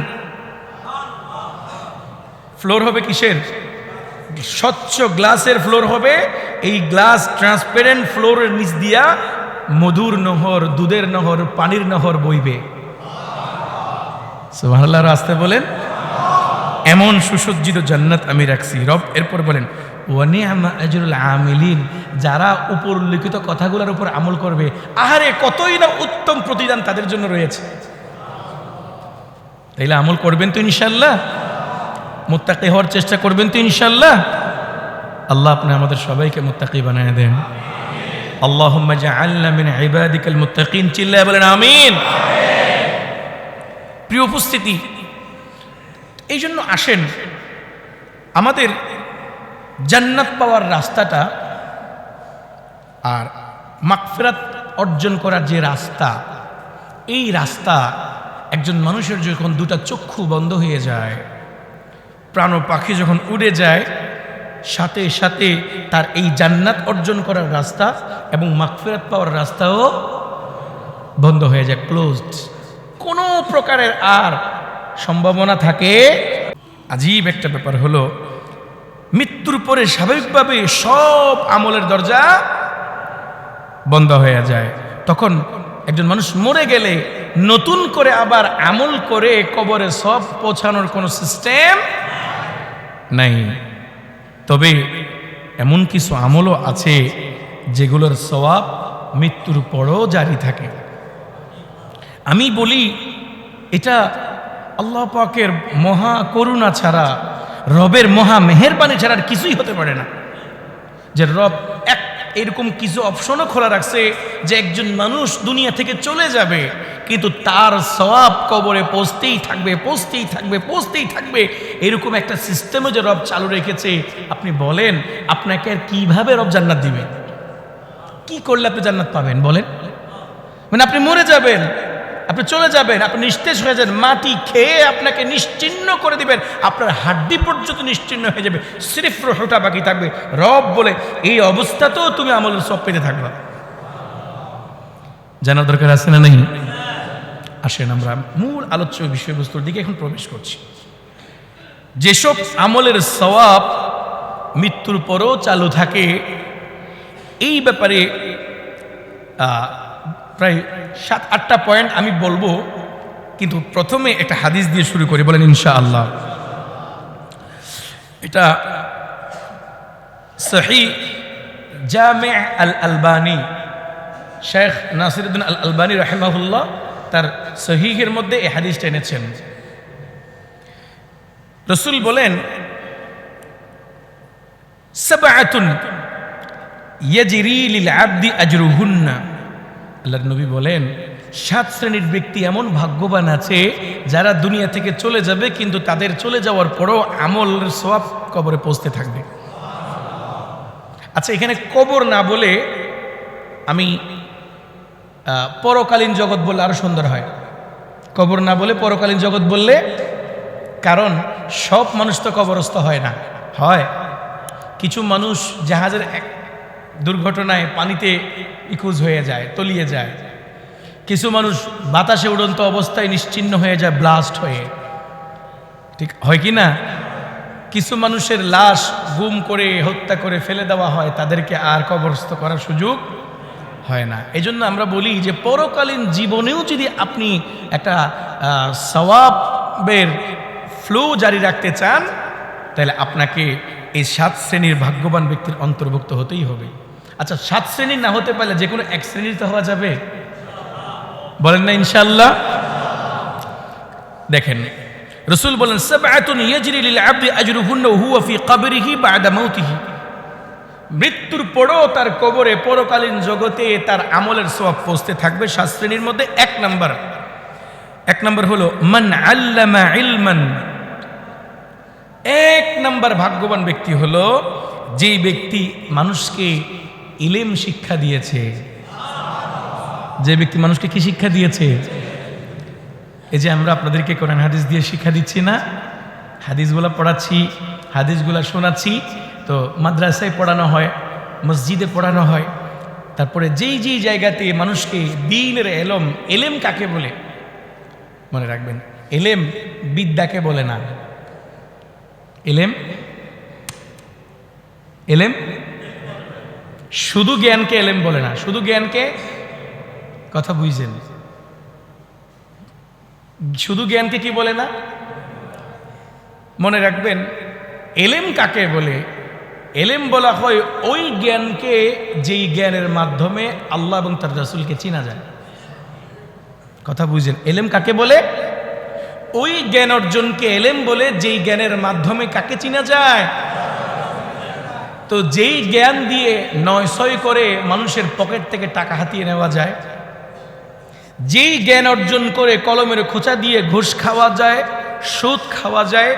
ফ্লোর হবে। কিসের? স্বচ্ছ গ্লাসের ফ্লোর হবে। এই গ্লাস ট্রান্সপারেন্ট ফ্লোরের নিচ দিয়া মধুর নহর, দুধের নহর, পানির নহর বইবে। সুবহানাল্লাহ, রাস্তায় বলেন এমন সুসজ্জিত জান্নাত আমি রাখছি রব। এরপর বলেন ওয়া নি'মা আজরুল আমিলিন, যারা উপর লিখিত কথাগুলোর উপর আমল করবে, আহারে কতই না উত্তম প্রতিদান তাদের জন্য রয়েছে। তাইলে আমল করবেন তো ইনশাআল্লাহ? মুত্তাকি হওয়ার চেষ্টা করবেন তো ইনশাআল্লাহ? আল্লাহ আপনি আমাদের সবাইকে মুত্তাকি বানায় দেন। আল্লাহুম্মা জাআলনা মিন ইবাদিকাল মুত্তাকিন। চিল্লায়ে বলেন আমিন। প্রিয় উপস্থিতি, এই জন্য আসেন আমাদের জান্নাত পাওয়ার রাস্তাটা আর মাগফিরাত অর্জন করার যে রাস্তা, এই রাস্তা একজন মানুষের যখন দুটা চক্ষু বন্ধ হয়ে যায়, প্রাণ পাখি যখন উড়ে যায়, সাথে সাথে তার এই জান্নাত অর্জন করার রাস্তা এবং মাগফিরাত পাওয়ার রাস্তাও বন্ধ হয়ে যায়, ক্লোজড। কোনো প্রকারের আর সম্ভাবনা থাকে। আজীব একটা ব্যাপার হলো, মৃত্যুর পরে স্বাভাবিকভাবে সব আমলের দরজা বন্ধ হয়ে যায়। তখন একজন মানুষ মরে গেলে নতুন করে আবার আমল করে কবরে সব পৌঁছানোর কোনো সিস্টেম নাই। তবে এমন কিছু আমলও আছে যেগুলোর সওয়াব মৃত্যুর পরও জারি থাকে। আমি বলি, এটা আল্লাহ পাকের মহা করুণা ছাড়া, রবের মহা মেহেরবানি ছাড়া আর কিছুই হতে পারে না। যে রব এরকম কিছু অপশনও খোলা রাখছে যে একজন মানুষ দুনিয়া থেকে চলে যাবে, কিন্তু তার সওয়াব কবরে পৌঁছতেই থাকবে, পৌঁছতেই থাকবে, পৌঁছতেই থাকবে। এরকম একটা সিস্টেমও যে রব চালু রেখেছে। আপনি বলেন, আপনাকে আর কিভাবে রব জান্নাত দিবে? কি করলে আপনি জান্নাত পাবেন বলেন? মানে আপনি মরে যাবেন, আপনি চলে যাবেন, আপনি নিস্তেজ হয়ে যাবেন, মাটি খেয়ে আপনাকে নিশ্চিহ্ন করে দিবেন, আপনার হাড্ডি পর্যন্ত নিশ্চিহ্ন হয়ে যাবে, সিরিফ রুহটা বাকি থাকবে। রব বলে, এই অবস্থাতেও তুমি আমলের সব পেতে থাকবা। জানার দরকার আছে না নেই? আসেন আমরা মূল আলোচ্য বিষয়বস্তুর দিকে এখন প্রবেশ করছি। যেসব আমলের সওয়াব মৃত্যুর পরও চালু থাকে, এই ব্যাপারে প্রায় 7-8টা পয়েন্ট আমি বলবো, কিন্তু প্রথমে একটা হাদিস দিয়ে শুরু করি, বলেন ইনশাআল্লাহ। এটা সহিহ জামি' আল আলবানী, শেখ নাসিরউদ্দিন আল আলবানী রাহিমাহুল্লাহ তার সহিহের মধ্যে এই হাদিসটা এনেছেন। রাসূল বলেন, সাবআতুন ইয়াজরি লিল আবদি আজরুহুন্না। আল্লাহর নবী বলেন, 7 শ্রেণীর ব্যক্তি এমন ভাগ্যবান আছে যারা দুনিয়া থেকে চলে যাবে, কিন্তু তাদের চলে যাওয়ার পরও আমলের সওয়াব কবরে পৌঁছতে থাকবে। আচ্ছা, এখানে কবর না বলে আমি পরকালীন জগৎ বললে আরো সুন্দর হয়। কবর না বলে পরকালীন জগৎ বললে, কারণ সব মানুষ তো কবরস্থ হয় না। হয় কিছু মানুষ জাহাজের এক দুর্ঘটনায় পানিতে নিখোঁজ হয়ে যায়, তলিয়ে যায়। কিছু মানুষ বাতাসে উড়ন্ত অবস্থায় নিশ্চিহ্ন হয়ে যায়, ব্লাস্ট হয়ে, ঠিক হয় কি না? কিছু মানুষের লাশ গুম করে, হত্যা করে ফেলে দেওয়া হয়, তাদেরকে আর কবরস্থ করার সুযোগ হয় না। এই জন্য আমরা বলি যে পরকালীন জীবনেও যদি আপনি একটা সওয়াবের ফ্লো জারি রাখতে চান, তাহলে আপনাকে এই 7 শ্রেণীর ভাগ্যবান ব্যক্তির অন্তর্ভুক্ত হতেই হবে। আচ্ছা, 7 শ্রেণীর না হতে পারলে যে কোনো 1 শ্রেণীর তো হওয়া যাবে, বলেন না ইনশাআল্লাহ? দেখেন, রাসূল বলেন, সাবআতুন ইয়াজরি লিল আবদি আজরুহুন্না ওয়া হুয়া ফি কবরিহি বা'দা মাউতিহি। মৃত্যুর পরও তার কবরে, পরকালীন জগতে তার আমলের সওয়াব পৌঁছতে থাকবে। 7 শ্রেণীর মধ্যে 1 নাম্বার হলো মান আল্লামা ইলমান। 1 নাম্বার ভাগ্যবান ব্যক্তি হলো যেই ব্যক্তি মানুষকে ইলম শিক্ষা দিয়েছে। যে ব্যক্তি মানুষকে কি শিক্ষা দিয়েছে? এই যে আমরা আপনাদেরকে কোরআন হাদিস দিয়ে শিক্ষা দিচ্ছি না, হাদিসগুলা পড়াচ্ছি, হাদিসগুলা শোনাচ্ছি, তো মাদ্রাসায় পড়ানো হয়, মসজিদে পড়ানো হয়। তারপরে যেই যেই জায়গাতে মানুষকে দ্বীনের এলেম কাকে বলে মনে রাখবেন, এলেম বিদ্যাকে বলে না। এলেম শুধু জ্ঞানকে এলেম বলে না, শুধু জ্ঞানকে, কথা বুঝছেন, শুধু জ্ঞানকে কি বলে না, মনে রাখবেন। এলেম কাকে বলে? এলেম বলা হয় ওই জ্ঞানকে যেই জ্ঞানের মাধ্যমে আল্লাহ এবং তার রাসূলকে চেনা যায়। কথা বুঝছেন? এলেম কাকে বলে? ওই জ্ঞান অর্জনকে এলেম বলে যেই জ্ঞানের মাধ্যমে কাকে চেনা যায়। তো তো যেই জ্ঞান দিয়ে 9-6 করে মানুষের পকেট থেকে টাকা হাতিয়ে নেওয়া যায়, যেই জ্ঞান অর্জন করে কলমের খোঁচা দিয়ে ঘুষ খাওয়া যায়, সুদ খাওয়া যায়,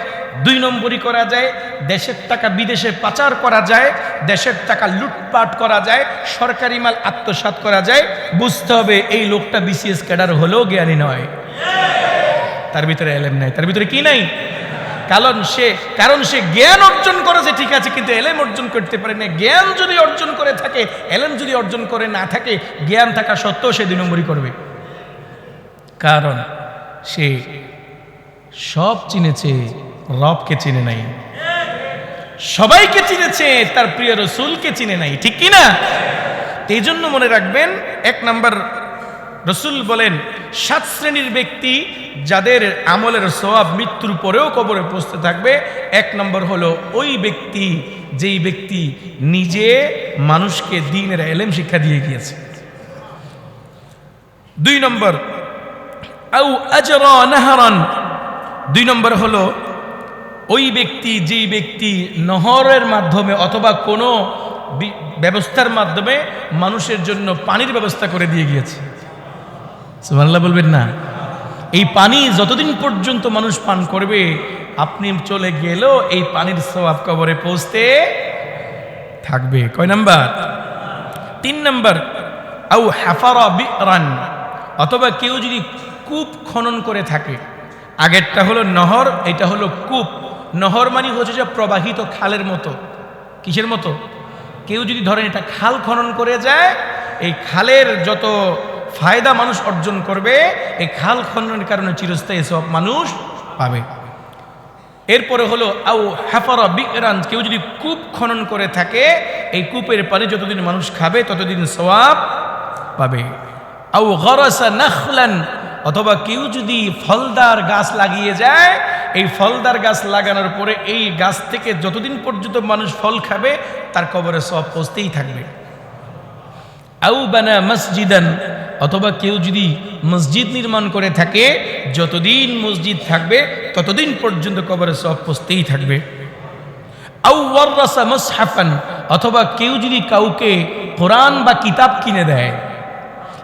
2 নম্বরই করা যায়, দেশের টাকা বিদেশে পাচার করা যায়, দেশের টাকা লুটপাট করা যায়, সরকারি মাল আত্মসাৎ করা যায়, বুঝতে হবে এই লোকটা বিসিএস ক্যাডার হলেও জ্ঞানী নয়, তার ভিতরে এলেম নাই। তার ভিতরে কি নাই? কারণ সে জ্ঞান অর্জন করেছে ঠিক আছে, কিন্তু এলেম অর্জন করতে পারে না। জ্ঞান যদি অর্জন করে থাকে, এলেম যদি অর্জন করে না থাকে, জ্ঞান থাকা সত্ত্বেও সে 2 নম্বরই করবে। কারণ সে সব চিনেছে, রবকে চিনে নাই। সবাইকে চিনেছে, তার প্রিয় রসুলকে চিনে নাই, ঠিক কি না? এই জন্য মনে রাখবেন, 1 নম্বর রসুল বলেন 7 শ্রেণীর ব্যক্তি যাদের আমলের সওয়াব মৃত্যুর পরেও কবরে পৌঁছতে থাকবে। 1 নম্বর হলো ওই ব্যক্তি যেই ব্যক্তি নিজে মানুষকে দ্বীনের ইলম শিক্ষা দিয়ে গিয়েছে। 2 নম্বর আও আজরা নাহরান, 2 নম্বর হলো ওই ব্যক্তি যেই ব্যক্তি নহরের মাধ্যমে অথবা কোনো ব্যবস্থার মাধ্যমে মানুষের জন্য পানির ব্যবস্থা করে দিয়ে গিয়েছে। সুবহানাল্লাহ বলবেন না? এই পানি যতদিন পর্যন্ত মানুষ পান করবে, আপনি চলে গেলেও এই পানির সওয়াব কবরে পৌঁছতে থাকবে। কয় নাম্বার? 3 নাম্বার আও হাফারা বিরান, অথবা কেউ যদি কূপ খনন করে থাকে। আগেরটা হলো নহর, এটা হলো কূপ। নহর মানে হচ্ছে যে প্রবাহিত খালের মতো। কিসের মতো? কেউ যদি ধরেন এটা খাল খনন করে যায়, এই খালের যত ফায়দা মানুষ অর্জন করবে, এই খাল খননের কারণে চিরস্থায়ী সব মানুষ পাবে। এরপরে হলো আও হাফারা বিরান, কেউ যদি কূপ খনন করে থাকে, এই কূপের পানি যতদিন মানুষ খাবে ততদিন সওয়াব পাবে। আও গরাসা নাখলান, অথবা কেউ যদি ফলদার গাছ লাগিয়ে যায়, এই ফলদার গাছ লাগানোর পরে এই গাছ থেকে যতদিন পর্যন্ত মানুষ ফল খাবে তার কবরে সওয়াব পৌঁছতেই থাকবে। আও বানা মসজিদান, অথবা কেউ যদি মসজিদ নির্মাণ করে থাকে, যতদিন মসজিদ থাকবে ততদিন পর্যন্ত কবরে সওয়াব পৌঁছতেই থাকবে। আও ওয়ারাসা মুসহাফান, অথবা কেউ যদি কাউকে কোরআন বা কিতাব কিনে দেয়,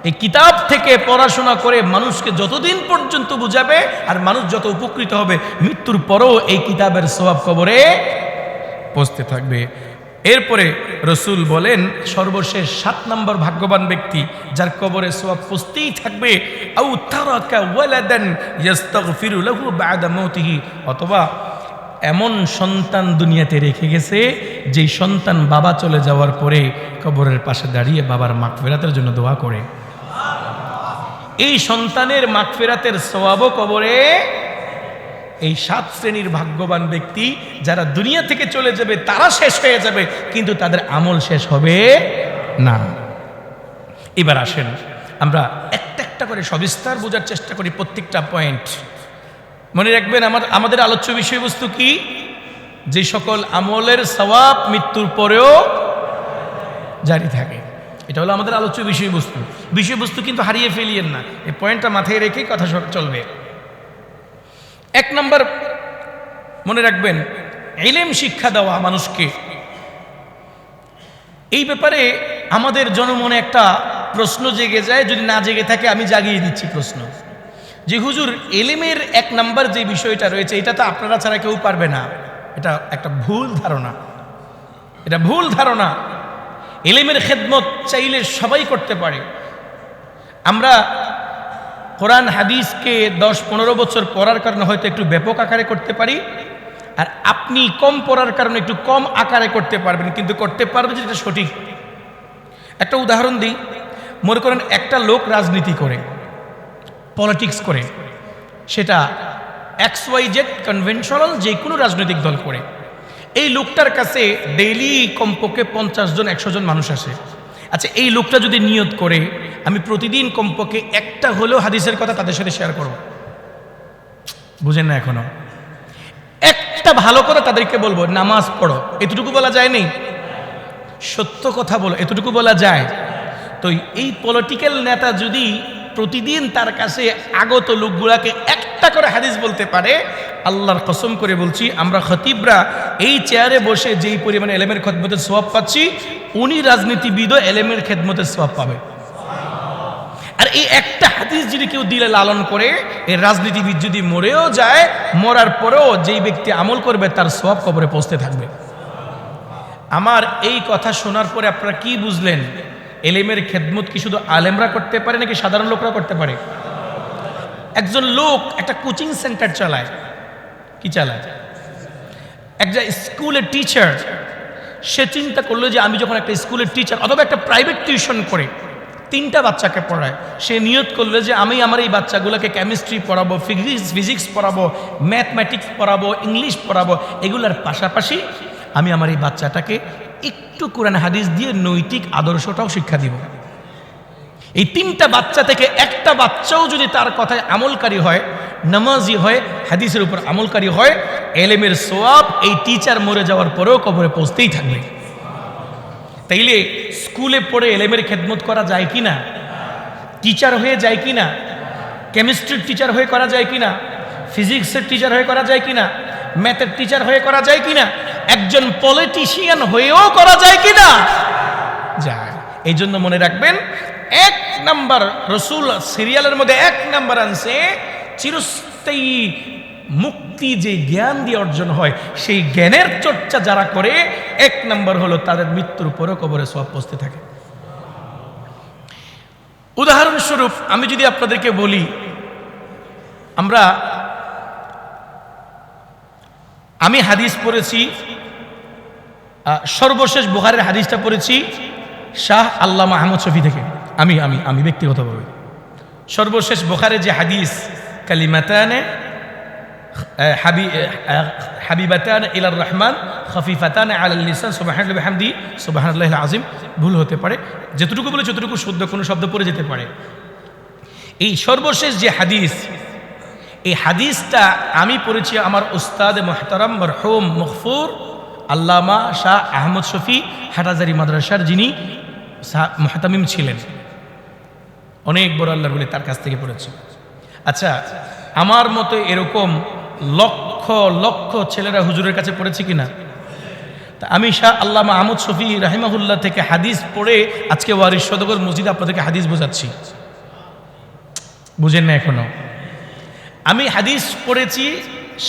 এই কিতাব থেকে পড়াশোনা করে মানুষকে যতদিন পর্যন্ত বুঝাবে আর মানুষ যত উপকৃত হবে, মৃত্যুর পরও এই কিতাবের সওয়াব কবরে পৌঁছতে থাকবে। এরপরে রসুল বলেন সর্বশেষ 7 নম্বর ভাগ্যবান ব্যক্তি যার কবরে সওয়াব পৌঁছতেই থাকবে। আও তারাকা ওয়ালাদান ইস্তাগফিরু লাহু বা'দা মাউতিহি, অথবা এমন সন্তান দুনিয়াতে রেখে গেছে যেই সন্তান বাবা চলে যাওয়ার পরে কবরের পাশে দাঁড়িয়ে বাবার মাগফিরাতের জন্য দোয়া করে। এই সন্তানের মাগফিরাতের সওয়াবও কবরে। এই 7 শ্রেণীর ভাগ্যবান ব্যক্তি যারা দুনিয়া থেকে চলে যাবে, তারা শেষ হয়ে যাবে কিন্তু তাদের আমল শেষ হবে না। এবার আসেন আমরা একটা একটা করে সবিস্তার বোঝার চেষ্টা করি প্রত্যেকটা পয়েন্ট। মনে রাখবেন আমাদের আলোচ্য বিষয়বস্তু কি? যে সকল আমলের সওয়াব মৃত্যুর পরেও জারি থাকে, এটা হলো আমাদের আলোচ্য বিষয়বস্তু। বিষয়বস্তু কিন্তু হারিয়ে ফেলিয়েন না, এই পয়েন্টটা মাথায় রেখেই কথা চলবে। 1 নম্বর মনে রাখবেন, ইলম শিক্ষা দেওয়া মানুষকে। এই ব্যাপারে আমাদের জনমনে একটা প্রশ্ন জেগে যায়, যদি না জেগে থাকে আমি জাগিয়ে দিচ্ছি প্রশ্ন, যে হুজুর ইলমের 1 নম্বর যে বিষয়টা রয়েছে এটা তো আপনারা ছাড়া কেউ পারবে না। এটা একটা ভুল ধারণা, এটা ভুল ধারণা। ইলমের খেদমত চাইলে সবাই করতে পারে। আমরা কোরআন হাদিসকে 10-15 বছর পড়ার কারণে হয়তো একটু ব্যাপক আকারে করতে পারি, আর আপনি কম পড়ার কারণে একটু কম আকারে করতে পারবেন, কিন্তু করতে পারবেন যেটা সঠিক। একটা উদাহরণ দিই, মনে করেন একটা লোক রাজনীতি করে, পলিটিক্স করে, সেটা XYZ কনভেনশনাল যে কোনো রাজনৈতিক দল করে। এই লোকটার কাছে ডেইলি কমপক্ষে 50 জন 100 জন মানুষ আসে। আচ্ছা, এই লোকটা যদি নিয়ত করে আমি প্রতিদিন কমপক্ষে একটা হলেও হাদিসের কথা তাদের সাথে শেয়ার করব, বুঝেন না এখনো? একটা ভালো করে তাদেরকে বলবো নামাজ পড়ো, এতটুকু বলা যায় নেই? সত্য কথা বলো, এতটুকু বলা যায়? তো এই পলিটিক্যাল নেতা যদি প্রতিদিন তার কাছে আগত লোকগুলাকে একটা করে হাদিস বলতে পারে, আল্লাহর কসম করে বলছি, আমরা খতিবরা এই চেয়ারে বসে যেই পরিমাণে এলেমের খেদমতের সওয়াব পাচ্ছি, উনি রাজনীতিবিদও এলেমের খেদমতের সওয়াব পাবে। আর এই একটা হাদিস যদি কেউ দিলে লালন করে, এই রাজনীতিবিদ যদি মরেও যায়, মরার পরেও যেই ব্যক্তি আমল করবে তার সওয়াব কবরে পৌঁছতে থাকবে। আমার এই কথা শোনার পরে আপনারা কি বুঝলেন? এলেমের খেদমত কি শুধু আলেমরা করতে পারে নাকি সাধারণ লোকরা করতে পারে? একজন লোক একটা কোচিং সেন্টার চালায়, কি চালায়? একটা স্কুলের টিচার, সে চিন্তা করলো যে আমি যখন একটা স্কুলের টিচার অথবা একটা প্রাইভেট টিউশন করে 3টা বাচ্চাকে পড়ায়, সে নিয়ত করলো যে আমি আমার এই বাচ্চাগুলোকে কেমিস্ট্রি পড়াবো, ফিজিক্স পড়াবো, ম্যাথমেটিক্স পড়াবো, ইংলিশ পড়াবো, এগুলোর পাশাপাশি আমি আমার এই বাচ্চাটাকে একটু কোরআন হাদিস দিয়ে নৈতিক আদর্শটাও শিক্ষা দিব। এই 3টা বাচ্চা থেকে একটা বাচ্চাও যদি তার কথায় আমলকারী হয়, নামাজি হয়, হাদিসের উপর আমলকারী হয়, এলেমের সওয়াব এই টিচার মরে যাওয়ার পরেও কবরে পৌঁছতেই থাকবে। তাইলে স্কুলে পড়ে এলেমের খেদমত করা যায় কি না? টিচার হয়ে যায় কি না? কেমিস্ট্রির টিচার হয়ে করা যায় কি না? ফিজিক্সের টিচার হয়ে করা যায় কি না? ম্যাথের টিচার হয়ে করা যায় কি না? একজন পলিটিশিয়ান হয়েও করা যায় কি না? যায়। এই জন্য মনে রাখবেন, 1 নাম্বার রসুল সিরিয়ালের মধ্যে 1 নাম্বার আনছে চিরস্থায়ী মুক্তি যে জ্ঞান দিয়ে অর্জন হয়, সেই জ্ঞানের চর্চা যারা করে 1 নাম্বার হলো তাদের মৃত্যুর পরেও কবরে সওয়াব পৌঁছতে থাকে। উদাহরণস্বরূপ আমি যদি আপনাদেরকে বলি, আমি হাদিস পড়েছি, সর্বশেষ বুখারীর হাদিসটা পড়েছি শাহ আল্লামা আহমদ শফী থেকে। আমি ব্যক্তিগতভাবে সর্বশেষ বুখারীর যে হাদিস, কালিমাতানে হাবিবাতান ইলার রহমান খফিফাতান আলাল লিসান সুবহানাল্লাহি ওয়া বিহামদিহি সুবহানাল্লাহিল আযীম, ভুল হতে পারে, যতটুকু বলে যতটুকু শুদ্ধ, কোনো শব্দ পড়ে যেতে পারে। এই সর্বশেষ যে হাদিস, এই হাদিসটা আমি পড়েছি আমার উস্তাদ মুহতারাম মরহুম মগফুর আল্লামা শাহ আহমদ শফী হাটাজারি মাদ্রাসার, যিনি মুহতামিম ছিলেন, অনেক বড় আল্লাহর বলে, তার কাছ থেকে পড়েছি। আচ্ছা, আমার মতো এরকম লক্ষ লক্ষ ছেলেরা হুজুরের কাছে পড়েছি কিনা? তা আমি শাহ আল্লামা আহমদ শফী রাহিমাহুল্লাহ থেকে হাদিস পড়ে আজকে ওয়ারিশ সদগর মসজিদে আপনাদেরকে হাদিস বোঝাচ্ছি। বুঝেন না এখনো? আমি হাদিস পড়েছি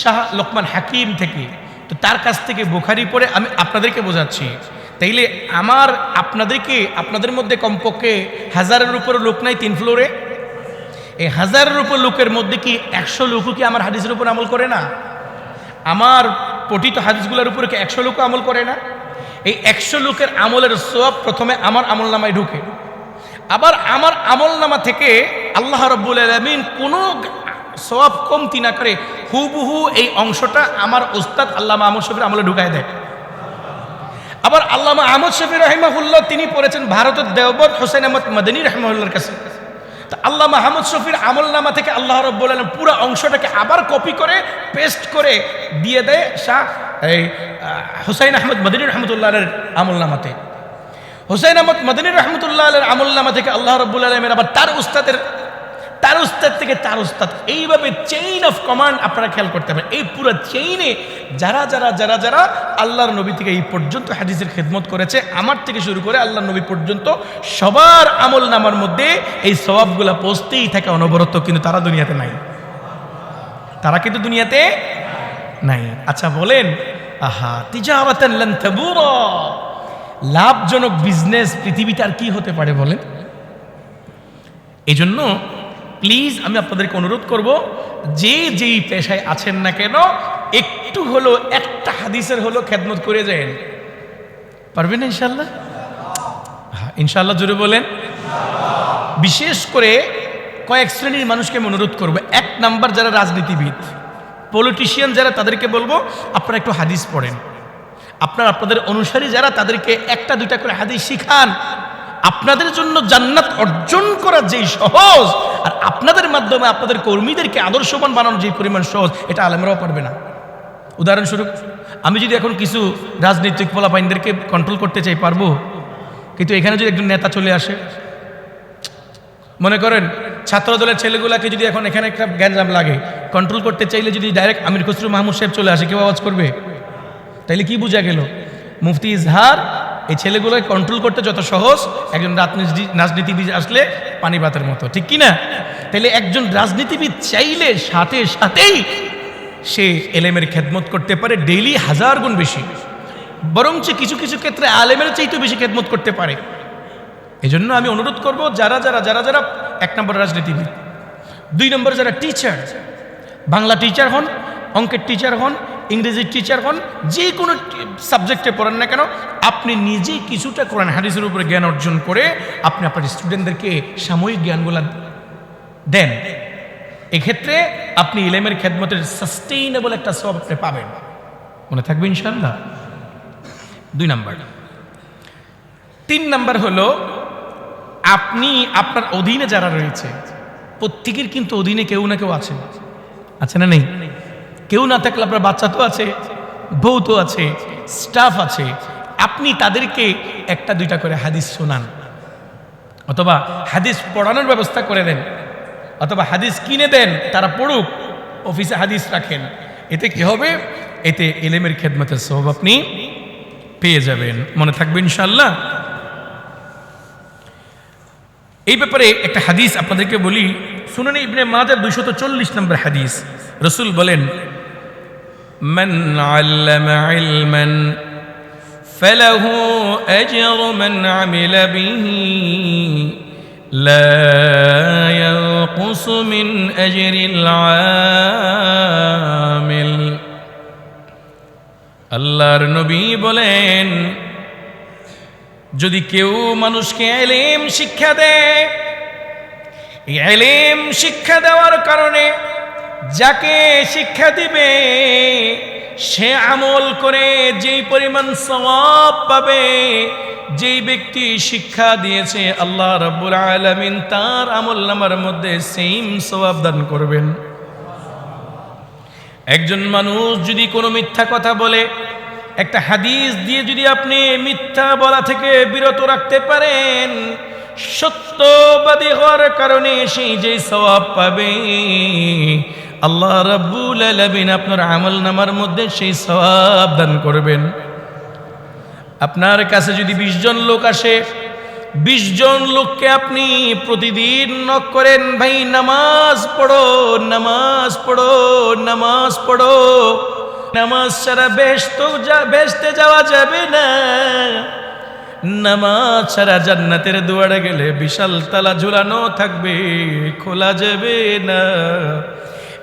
শাহ লোকমান হাকিম থেকে, তো তার কাছ থেকে বুখারী পড়ে আমি আপনাদেরকে বোঝাচ্ছি। তাইলে আপনাদের মধ্যে কমপক্ষে 1000-এর উপর লোক নাই 3 ফ্লোরে? এই 1000-এর উপর লোকের মধ্যে কি 100 লোকও কি আমার হাদিসের উপর আমল করে না? আমার পঠিত হাদিসগুলোর উপরে কি 100 লোকও আমল করে না? এই 100 লোকের আমলের সওয়াব প্রথমে আমার আমলনামায় ঢুকে, আবার আমার আমলনামা থেকে আল্লাহ রাব্বুল আলামিন কোনো সওয়াব কমতি না করে হুবহু এই অংশটা আমার উস্তাদ আল্লামা আহমদ শফীর আমলে ঢুকায় দেয়। আবার আল্লামা আহমদ শফী রাহিমাহুল্লাহ তিনি পড়েছেন ভারতের দেওবন্দ হুসাইন আহমদ মদনী রাহিমাহুল্লাহর কাছে। তা আল্লামা আহমদ শফীর আমলনামা থেকে আল্লাহ রাব্বুল আলামিন পুরো অংশটাকে আবার কপি করে পেস্ট করে দিয়ে দেয় শাহ হুসাইন আহমদ মদনী রহমতুল্লাহের আমলনামাতে। হুসাইন আহমদ মদনী রহমতুল্লাহের আমলনামা থেকে আল্লাহ রাব্বুল আলামিন আবার তার উস্তাদ থেকে তার উস্তাদ, এইভাবে চেইন অফ কমান্ড আপনারা খেয়াল করতে পারেন। এই পুরো চেইনে যারা আল্লাহর নবী থেকে এই পর্যন্ত হাদিসের খেদমত করেছে, আমার থেকে শুরু করে আল্লাহর নবী পর্যন্ত সবার আমল নামার মধ্যে এই সওয়াবগুলো পৌঁছতেই থাকে অনবরত, কিন্তু তারা দুনিয়াতে নাই। নাই। আচ্ছা বলেন, তিজারাতান লান তাবুরা, লাভজনক বিজনেস পৃথিবীতে আর কি হতে পারে বলেন? এই জন্য প্লিজ আমি আপনাদেরকে অনুরোধ করব, যেই পেশায় আছেন না কেন, একটু হলো একটা হাদিসের হলো খেদমত করে যান। পারবেন না ইনশাআল্লাহ? হ্যাঁ ইনশাআল্লাহ, জোরে বলেন। বিশেষ করে কয়েক শ্রেণীর মানুষকে আমি অনুরোধ করবো। 1 নাম্বার যারা রাজনীতিবিদ, পলিটিশিয়ান যারা, তাদেরকে বলবো আপনারা একটু হাদিস পড়েন। আপনাদের অনুসারী যারা, তাদেরকে 1টা 2টা করে হাদিস শিখান। আপনাদের জন্য জান্নাত অর্জন করা যেই সহজ, আর আপনাদের মাধ্যমে আপনাদের কর্মীদেরকে আদর্শবান বানানো যে পরিমাণ সহজ, এটা আলেমরাও পারবে না। উদাহরণস্বরূপ আমি যদি এখন কিছু রাজনৈতিক পোলাপাইনদেরকে কন্ট্রোল করতে চাই, পারবো? কিন্তু এখানে যদি একজন নেতা চলে আসে, মনে করেন ছাত্র দলের ছেলেগুলাকে যদি এখন এখানে একটা গ্যাঞ্জাম লাগে, কন্ট্রোল করতে চাইলে যদি ডাইরেক্ট আমির খসরু মাহমুদ সাহেব চলে আসে কেউ আওয়াজ করবে? তাইলে কি বোঝা গেল? মুফতি ইজহার এই ছেলেগুলোকে কন্ট্রোল করতে যত সহজ, একজন রাজনীতিবিদ আসলে পানি ভাতের মতো, ঠিক কি না? তাইলে একজন রাজনীতিবিদ চাইলে সাথে সাথেই সে এলেমের খেদমত করতে পারে ডেইলি 1000 গুণ বেশি, বরঞ্চ কিছু কিছু ক্ষেত্রে আলেমের চাইতেও বেশি খেদমত করতে পারে। এজন্য আমি অনুরোধ করব যারা যারা যারা যারা 1 নম্বর রাজনীতিবিদ, 2 নম্বর যারা টিচার, বাংলা টিচার হন, অঙ্কের টিচার হন, ইংরেজির টিচার হন, যে কোনো সাবজেক্টে পড়েন না কেন, আপনি নিজে কিছুটা কোরআন হাদিসের উপরে জ্ঞান অর্জন করে আপনি আপনার স্টুডেন্টদেরকে সাময়িক জ্ঞানগুলা দেন। এক্ষেত্রে আপনি ইলমের খেদমতের সাস্টেইনেবল একটা সওয়াব আপনি পাবেন, মনে থাকবে ইনশাআল্লাহ। 2 নাম্বার। 3 নাম্বার হলো আপনি আপনার অধীনে যারা রয়েছে প্রত্যেকের কিন্তু অধীনে কেউ না কেউ আছে, আছে না নেই? কেউ না থাকলে আপনার বাচ্চা তো আছে, বউ তো আছে, স্টাফ আছে। আপনি তাদেরকে 1-2টা করে হাদিস শোনান, অথবা হাদিস পড়ানোর ব্যবস্থা করে দেন, অথবা হাদিস কিনে দেন, তারা পড়ুক, অফিসে হাদিস রাখেন। এতে কি হবে? এতে ইলমের খেদমতের সওয়াব আপনি পেয়ে যাবেন, মনে থাকবে ইনশাআল্লাহ। এই ব্যাপারে একটা হাদিস আপনাদেরকে বলি, সুনানে ইবনে মাজাহ 240 নম্বর হাদিস। রাসূল বলেন, মান আল্লামা ইলমান ফালাহু আজরু মান আমিলা বিহি লা ইয়ানকুসু মিন আজরিল আমিল। আল্লাহর নবী বলেন, যদি কেউ মানুষকে ইলম শিক্ষা দেয়, এই ইলম শিক্ষা দেওয়ার কারণে যাকে শিক্ষা দিবে সে আমল করে যেই পরিমাণ সওয়াব পাবে, যেই ব্যক্তি শিক্ষা দিয়েছে আল্লাহ রাব্বুল আলামিন তার আমলনামার মধ্যে সেম সওয়াব দান করবেন। একজন মানুষ যদি কোনো মিথ্যা কথা বলে, একটা হাদিস দিয়ে যদি আপনি মিথ্যা বলা থেকে বিরত রাখতে পারেন, সত্যবাদী হওয়ার কারণে সেই যে সওয়াব পাবে আল্লাহ রাব্বুল আলামিন আপনার আমলনামার মধ্যে সেই সওয়াব দান করবেন। আপনার কাছে যদি 20 জন লোক আসে, 20 জন লোককে আপনি প্রতিদিন নক করেন, ভাই নামাজ পড়ো, নামাজ পড়ো, নামাজ পড়ো, নামাজ ছাড়া বেহেশতে যাওয়া যাবে না, নামাজ ছাড়া জান্নাতের দুয়ারে গেলে বিশাল তালা ঝুলানো থাকবে, খোলা যাবে না।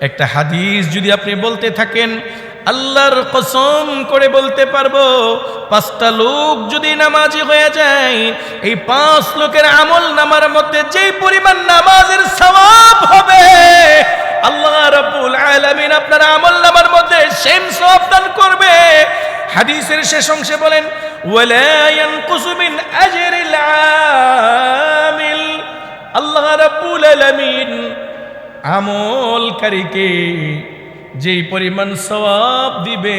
একটা হাদিস যদি আপনি বলতে থাকেন, আল্লাহর কসম করে বলতে পারবো 5টা লোক যদি নামাজি হয়ে যায়, এই 5 লোকের আমল নামার মধ্যে যেই পরিমাণ নামাজের সওয়াব হবে আল্লাহ রাব্বুল আলামিন আপনার আমল নামার মধ্যে সেম সওয়াব দান করবে। হাদিসের শেষ অংশে বলেন, ওয়ালা ইয়ানকুসু মিন আজরিল আমিল। আল্লাহ রাব্বুল আলামিন আমলকারীকে যেই পরিমাণ সওয়াব দিবে,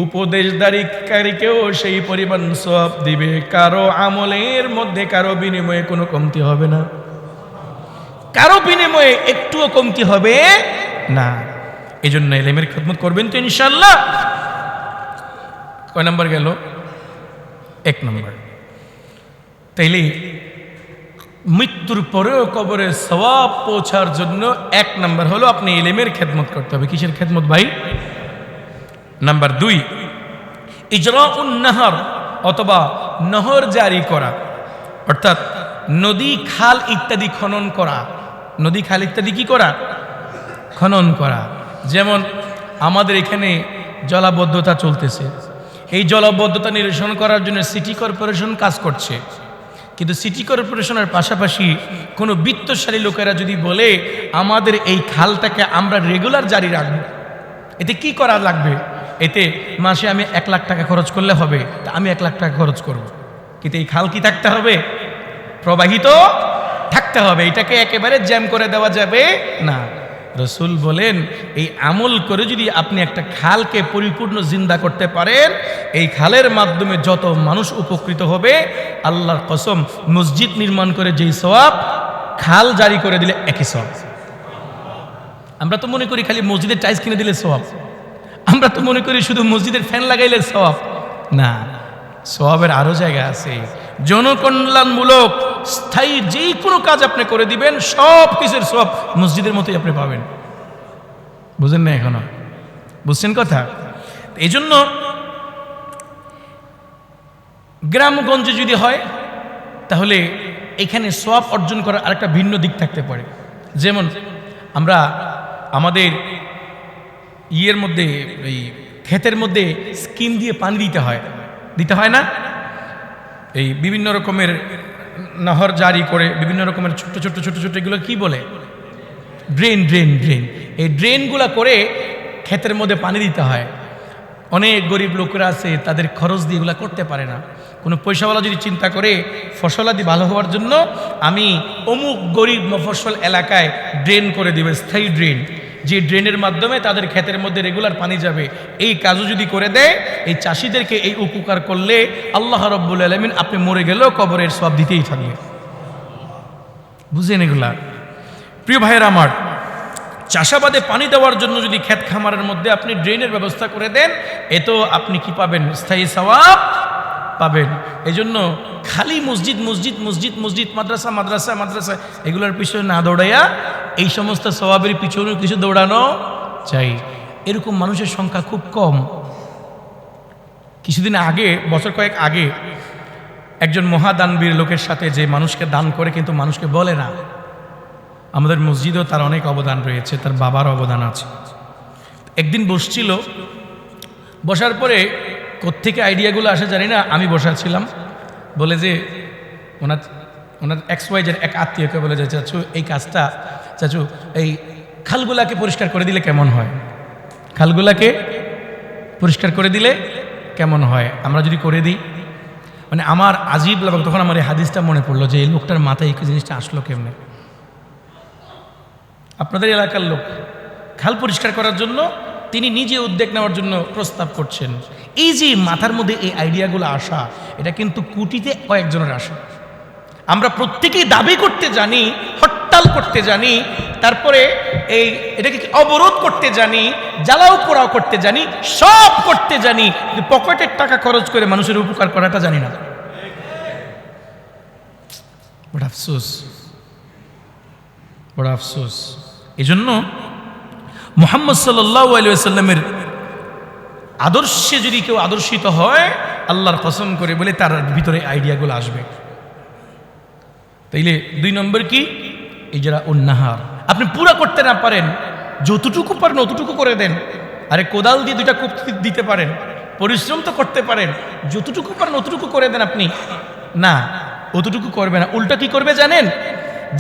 উপদেশদারিকারীকেও সেই পরিমাণ সওয়াব দিবে। কারো আমলের মধ্যে কারো বিনিময়ে কোনো কমতি হবে না, কারো বিনিময়ে একটুও কমতি হবে না। এই জন্য ইলমের খেদমত করবেন তো ইনশাআল্লাহ। কয় নাম্বার গেল? 1 নম্বর। তাইলে মৃত্যুর পরেও কবরে সওয়াব পৌঁছার জন্য 1 নম্বর হলো আপনি ইলমের খেদমত করতে হবে। কিসের খেদমত ভাই? নাম্বার 2, ইজরাউন নাহর, অথবা নহর জারি করা, অর্থাৎ নদী খাল ইত্যাদি খনন করা। নদী খাল ইত্যাদি কি করা? খনন করা। যেমন আমাদের এখানে জলাবদ্ধতা চলতেছে, এই জলাবদ্ধতা নিরসন করার জন্য সিটি কর্পোরেশন কাজ করছে, কিন্তু সিটি কর্পোরেশনের পাশাপাশি কোনো বিত্তশালী লোকেরা যদি বলে আমাদের এই খালটাকে আমরা রেগুলার জারি রাখবো, এতে কি করা লাগবে? এতে মাসে আমি 1 লাখ টাকা খরচ করলে হবে, তা আমি 1 লাখ টাকা খরচ করব। কিন্তু এই খাল কি থাকতে হবে? প্রবাহিত থাকতে হবে, এটাকে একেবারে জ্যাম করে দেওয়া যাবে না। রাসূল বলেন, এই আমল করে যদি আপনি একটা খালকে পরিপূর্ণ জিন্দা করতে পারেন, এই খালের মাধ্যমে যত মানুষ উপকৃত হবে, আল্লাহর কসম মসজিদ নির্মাণ করে যেই সওয়াব, খাল জারি করে দিলে একই সওয়াব। আমরা তো মনে করি খালি মসজিদের টাইলস কিনে দিলে সওয়াব, আমরা তো মনে করি শুধু মসজিদের ফ্যান লাগাইলে সওয়াব। না, সওয়াবের আরো জায়গা আছে। জনকল্যাণমূলক স্থায়ী যেই কোনো কাজ আপনি করে দিবেন, সব কিছুর সওয়াব মসজিদের মতোই আপনি পাবেন। বুঝেন না এখনো? বুঝছেন কথা? এই জন্য গ্রামগঞ্জে যদি হয় তাহলে এখানে সওয়াব অর্জন করার আরেকটা ভিন্ন দিক থাকতে পারে। যেমন আমরা আমাদের ইয়ের মধ্যে, এই ক্ষেতের মধ্যে স্কিম দিয়ে পানি দিতে হয় না? এই বিভিন্ন রকমের নহর জারি করে বিভিন্ন রকমের ছোট্ট ছোট্ট ছোট্ট ছোট্ট এগুলো কি বলে, ড্রেন। এই ড্রেনগুলো করে ক্ষেতের মধ্যে পানি দিতে হয়। অনেক গরিব লোকেরা আছে, তাদের খরচ দিয়ে এগুলো করতে পারে না। কোনো পয়সাওয়ালা যদি চিন্তা করে ফসলাদি ভালো হওয়ার জন্য আমি অমুক গরিব মফস্বল এলাকায় ড্রেন করে দিবে, স্থায়ী ড্রেন, যে ড্রেনের মাধ্যমে তাদের ক্ষেতের মধ্যে রেগুলার পানি যাবে, এই কাজও যদি করে দেয়, এই চাষিদেরকে এই উপকার করলে আল্লাহ রাব্বুল আলামিন আপনি মরে গেলেও কবরের সওয়াব দিতেই থাকবে। বুঝেন এগুলা? প্রিয় ভাইয়েরা আমার, চাষাবাদে পানি দেওয়ার জন্য যদি ক্ষেত খামারের মধ্যে আপনি ড্রেনের ব্যবস্থা করে দেন, এতো আপনি কি পাবেন? স্থায়ী সওয়াব পাবেন। এই জন্য খালি মসজিদ মসজিদ মসজিদ মসজিদ, মাদ্রাসা মাদ্রাসা মাদ্রাসা এগুলোর পিছনে না দৌড়াইয়া এই সমস্ত সওয়াবের পিছনে কিছু দৌড়ানো চাই। এরকম মানুষের সংখ্যা খুব কম। কিছুদিন আগে, বছর কয়েক আগে, একজন মহাদানবীর লোকের সাথে যে মানুষকে দান করে কিন্তু মানুষকে বলে না, আমাদের মসজিদেও তার অনেক অবদান রয়েছে, তার বাবার অবদান আছে। একদিন বসছিল, বসার পরে কোত্থেকে আইডিয়াগুলো আসে জানি না, আমি বসা ছিলাম, বলে যে ওনার XYZ এক আত্মীয়কে বলে যে, চাচু এই কাজটা, চাচু এই খালগুলাকে পরিষ্কার করে দিলে কেমন হয়? খালগুলাকে পরিষ্কার করে দিলে কেমন হয় আমরা যদি করে দিই? মানে আমার আজীব লাগে। তখন আমার এই হাদিসটা মনে পড়লো যে এই লোকটার মাথায় এই জিনিসটা আসলো কেমনে। আপনাদের এলাকার লোক খাল পরিষ্কার করার জন্য তিনি নিজে উদ্যোগ নেওয়ার জন্য প্রস্তাব করছেন। এই যে মাথার মধ্যে এই আইডিয়াগুলো আসা, এটা কিন্তু কোটিতে কয়েকজনের আসা। আমরা প্রত্যেকেই দাবি করতে জানি, হরতাল করতে জানি, তারপরে এটাকে অবরোধ করতে জানি, জ্বালাও পোড়াও করতে জানি, সব করতে জানি, কিন্তু পকেটের টাকা খরচ করে মানুষের উপকার করাটা জানি না। বড় আফসোস, বড় আফসোস। এই জন্য মুহাম্মদ সাল্লাল্লাহু আলাইহি ওয়াসাল্লামের আদর্শে যদি কেউ আদর্শিত হয়, আল্লাহর কসম করে বলে তার ভিতরে আইডিয়াগুলো আসবে। তাইলে 2 নম্বর কি? ইজরা উন্নাহার। আপনি পুরা করতে না পারেন, যতটুকু পারেন অতটুকু করে দেন। আরে কোদাল দিয়ে 2টা কূপ দিতে পারেন, পরিশ্রম তো করতে পারেন, যতটুকু পারেন অতটুকু করে দেন। আপনি না, অতটুকু করবে না, উল্টা কি করবে জানেন?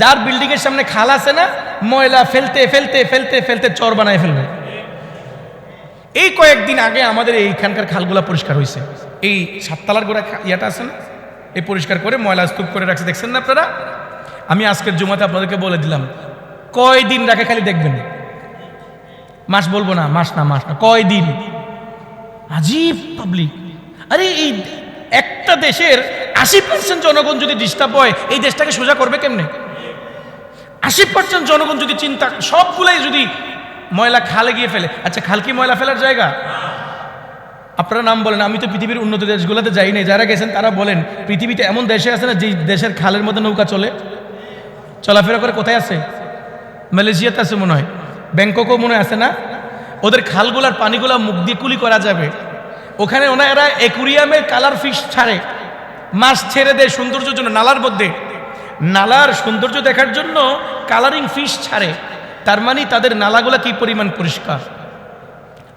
যার বিল্ডিং এর সামনে খাল আছে না, ময়লা ফেলতে ফেলতে ফেলতে ফেলতে চর বানায় ফেলবে। এই কয়েকদিন আগে আমাদের এইখানকার খালগুলা পরিষ্কার হয়েছে। এই 7 তলার গোড়া ইয়াটা আছে না, এই পরিষ্কার করে ময়লা স্তূপ করে রাখছে, দেখছেন না আপনারা? আমি আজকের জুমাতে আপনাদেরকে বলে দিলাম, কয়দিন রাখে খালি দেখবেন। মাস বলবো না, মাস না, কয়দিন। আজীব পাবলিক। আরে এই একটা দেশের 80% জনগণ যদি ডিস্টার্ব হয়, এই দেশটাকে সোজা করবে কেমনে? 80% জনগণ যদি চিন্তা, সবগুলাই যদি ময়লা খালে গিয়ে ফেলে। আচ্ছা, খাল কি ময়লা ফেলার জায়গা? আপনারা নাম বলেন, আমি তো পৃথিবীর উন্নত দেশগুলোতে যাই নাই, যারা গেছেন তারা বলেন, পৃথিবীতে এমন দেশে আছে না যে দেশের খালের মধ্যে নৌকা চলাফেরা করে? কোথায় আছে? মালয়েশিয়াতে আছে মনে হয়, ব্যাংককও মনে আছে না? ওদের খালগুলার পানিগুলা মুখ দিয়ে কুলি করা যাবে। ওখানে ওনারা অ্যাকুরিয়ামের কালার ফিশ ছাড়ে, মাছ ছেড়ে দেয় সৌন্দর্যের জন্য। নালার মধ্যে, নালার সৌন্দর্য দেখার জন্য কালারিং ফিশ ছাড়ে। তার মানে তাদের নালাগুলা কি পরিমাণ পরিষ্কার।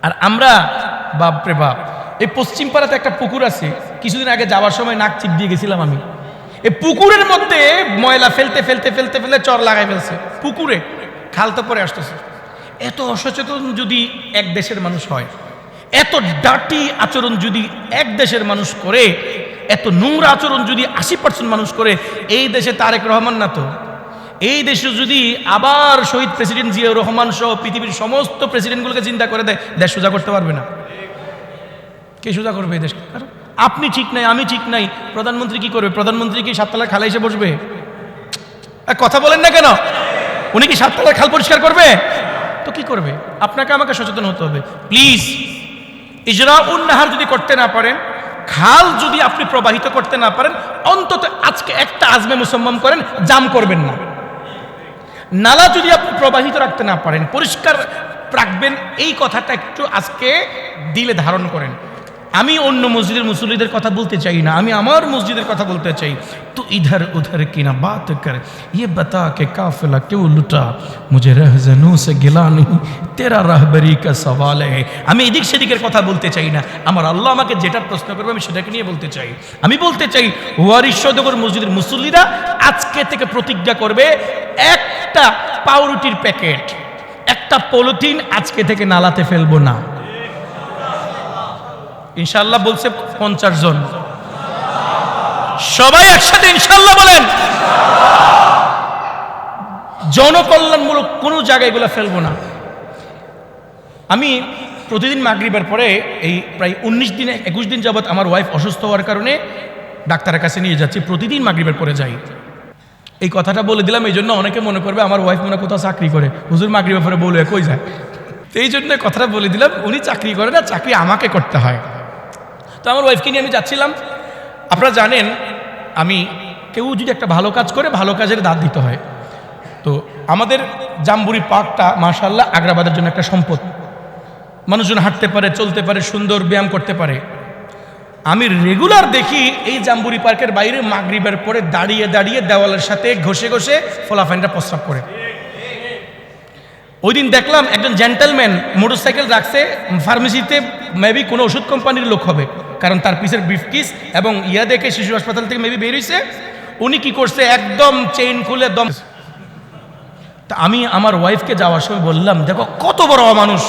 আর আমরা, বাপরে বাপ, এই পশ্চিম পাড়াতে একটা পুকুর আছে, কিছুদিন আগে যাওয়ার সময় নাক চিপ দিয়ে গেছিলাম আমি। এই পুকুরের মধ্যে ময়লা ফেলতে ফেলতে ফেলতে ফেলতে চর লাগাই ফেলছে পুকুরে, খাল তো পরে আসতেছে। এত অসচেতন যদি এক দেশের মানুষ হয়, এত ডার্টি আচরণ যদি এক দেশের মানুষ করে, এত নোংরা আচরণ যদি 80% মানুষ করে, এই দেশে তারেক রহমান না তো, এই দেশে যদি আবার শহীদ প্রেসিডেন্ট জিয়াউর রহমান সহ পৃথিবীর সমস্ত প্রেসিডেন্টগুলোকে চিন্তা করে দেয়, দেশ সোজা করতে পারবে না। কে সোজা করবে এই দেশ? আপনি ঠিক নাই, আমি ঠিক নাই, প্রধানমন্ত্রী কি করবে? প্রধানমন্ত্রী কি 7 তলার খালে এসে বসবে? কথা বলেন না কেন? উনি কি 7 তলার খাল পরিষ্কার করবে? তো কি করবে? আপনাকে আমাকে সচেতন হতে হবে। প্লিজ, ইজরাউন নাহার যদি করতে না পারেন, খাল যদি আপনি প্রবাহিত করতে না পারেন, অন্তত আজকে একটা আজমে মুসম্মম করেন, জাম করবেন না। নালা যদি আপনি প্রবাহিত রাখতে না পারেন, পরিষ্কার রাখবেন, এই কথাটা একটু আজকে দিলে ধারণ করেন। আমি অন্য মসজিদের মুসল্লিদের কথা বলতে চাই না, আমি আমার মসজিদের কথা বলতে চাই। তো ইধার উধার কি না বাত কর, ইয়ে বতা কে কাফিলা কেউ লুটা, মুঝে রহজনু সে গিলা নেই, তেরা রাহবরি কা সওয়াল হ্যায়। আমি এদিক সেদিকের কথা বলতে চাই না, আমার আল্লাহ আমাকে যেটা প্রশ্ন করবে আমি সেটাকে নিয়ে বলতে চাই। আমি বলতে চাই ওয়ারিশনগর মসজিদের মুসল্লিরা আজকে থেকে প্রতিজ্ঞা করবে, একটা পাউরুটির প্যাকেট, একটা পলিথিন আজকে থেকে নালাতে ফেলবো না। ইনশাআল্লাহ বলছে 50 জন, সবাই একসাথে ইনশাআল্লাহ বলেন। জনকল্যাণমূলক কোনো জায়গায় এগুলো ফেলবো না। আমি প্রতিদিন মাগরিবের পরে এই প্রায় 19 দিন 21 দিন যাবৎ আমার ওয়াইফ অসুস্থ হওয়ার কারণে ডাক্তারের কাছে নিয়ে যাচ্ছি, প্রতিদিন মাগরিবের পরে যাই। এই কথাটা বলে দিলাম এই জন্য অনেকে মনে করবে আমার ওয়াইফ মনে কোথাও চাকরি করে, হুজুর মাগরিবের পরে বলে কই যায়। তো এই জন্য কথাটা বলে দিলাম, উনি চাকরি করে না, চাকরি আমাকে করতে হয়। তো আমার ওয়াইফকে নিয়ে আমি যাচ্ছিলাম। আপনারা জানেন, আমি কেউ যদি একটা ভালো কাজ করে ভালো কাজের দাঁত দিতে হয়। তো আমাদের জাম্বুরি পার্কটা মাশাআল্লাহ আগ্রাবাদের জন্য একটা সম্পদ। মানুষজন হাঁটতে পারে, চলতে পারে, সুন্দর ব্যায়াম করতে পারে। আমি রেগুলার দেখি এই জাম্বুরি পার্কের বাইরে মাগরিবের পরে দাঁড়িয়ে দাঁড়িয়ে দেওয়ালের সাথে ঘষে ঘষে ফলাফাইনটা প্রস্রাব করে। ওই দিন দেখলাম একজন জেন্টলম্যান মোটরসাইকেল রাখছে ফার্মেসিতে, মেবি কোনো ওষুধ কোম্পানির লোক হবে, কারণ তার পিছের ব্রিফকেস এবং ইয়া দেখে শিশু হাসপাতাল থেকে মেবি বের হইছে। উনি কি করছে, একদম চেইন খুলে দম। তা আমি আমার ওয়াইফকে যাওয়ার সময় বললাম, দেখো কত বড় মানুষ,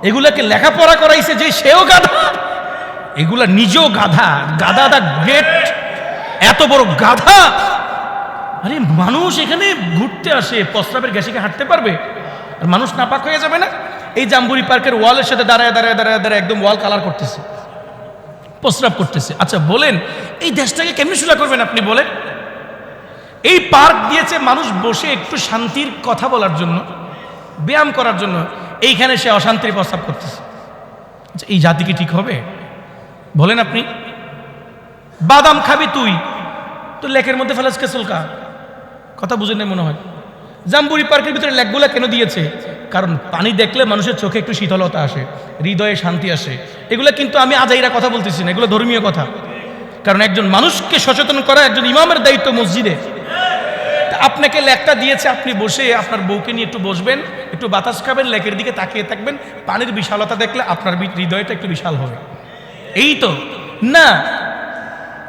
এগুলাকে লেখাপড়া করাইছে যে সেও গাধা, এগুলা নিজেও গাধা। গাধা দা গ্রেট, এত বড় গাধা। আরে মানুষ এখানে ঘুরতে আসে, প্রস্রাবের গ্যাসে হাঁটতে পারবে? আর মানুষ নাপাক হয়ে যাবে না? এই জাম্বুরি পার্কের ওয়ালের সাথে দাঁড়ায় দাঁড়ায় দাঁড়ায় দাঁড়ায় একদম ওয়াল কালার করতেছে, প্রস্রাব করতেছে। আচ্ছা বলেন, এই দেশটাকে কেমনি সোজা করবেন আপনি বলেন? এই পার্ক দিয়েছে মানুষ বসে একটু শান্তির কথা বলার জন্য, ব্যায়াম করার জন্য, এইখানে সে অশান্তির প্রস্রাব করতেছে। আচ্ছা এই জাতি কি ঠিক হবে বলেন আপনি? বাদাম খাবি তুই, তো লেকের মধ্যে ফেলাসকে চুলকা, কথা বুঝেন না মনে হয়। জাম্বুরি পার্কের ভিতরে লেকগুলা কেন দিয়েছে? কারণ পানি দেখলে মানুষের চোখে একটু শীতলতা আসে, হৃদয়ে শান্তি আসে। এগুলো কিন্তু আমি আজাইরা কথা বলতেছি না, এগুলো ধর্মীয় কথা। কারণ একজন মানুষকে সচেতন করা একজন ইমামের দায়িত্ব মসজিদে। আপনাকে লেকটা দিয়েছে, আপনি বসে আপনার বউকে নিয়ে একটু বসবেন, একটু বাতাস খাবেন, লেকের দিকে তাকিয়ে থাকবেন, পানির বিশালতা দেখলে আপনার হৃদয়টা একটু বিশাল হবে। এই তো না,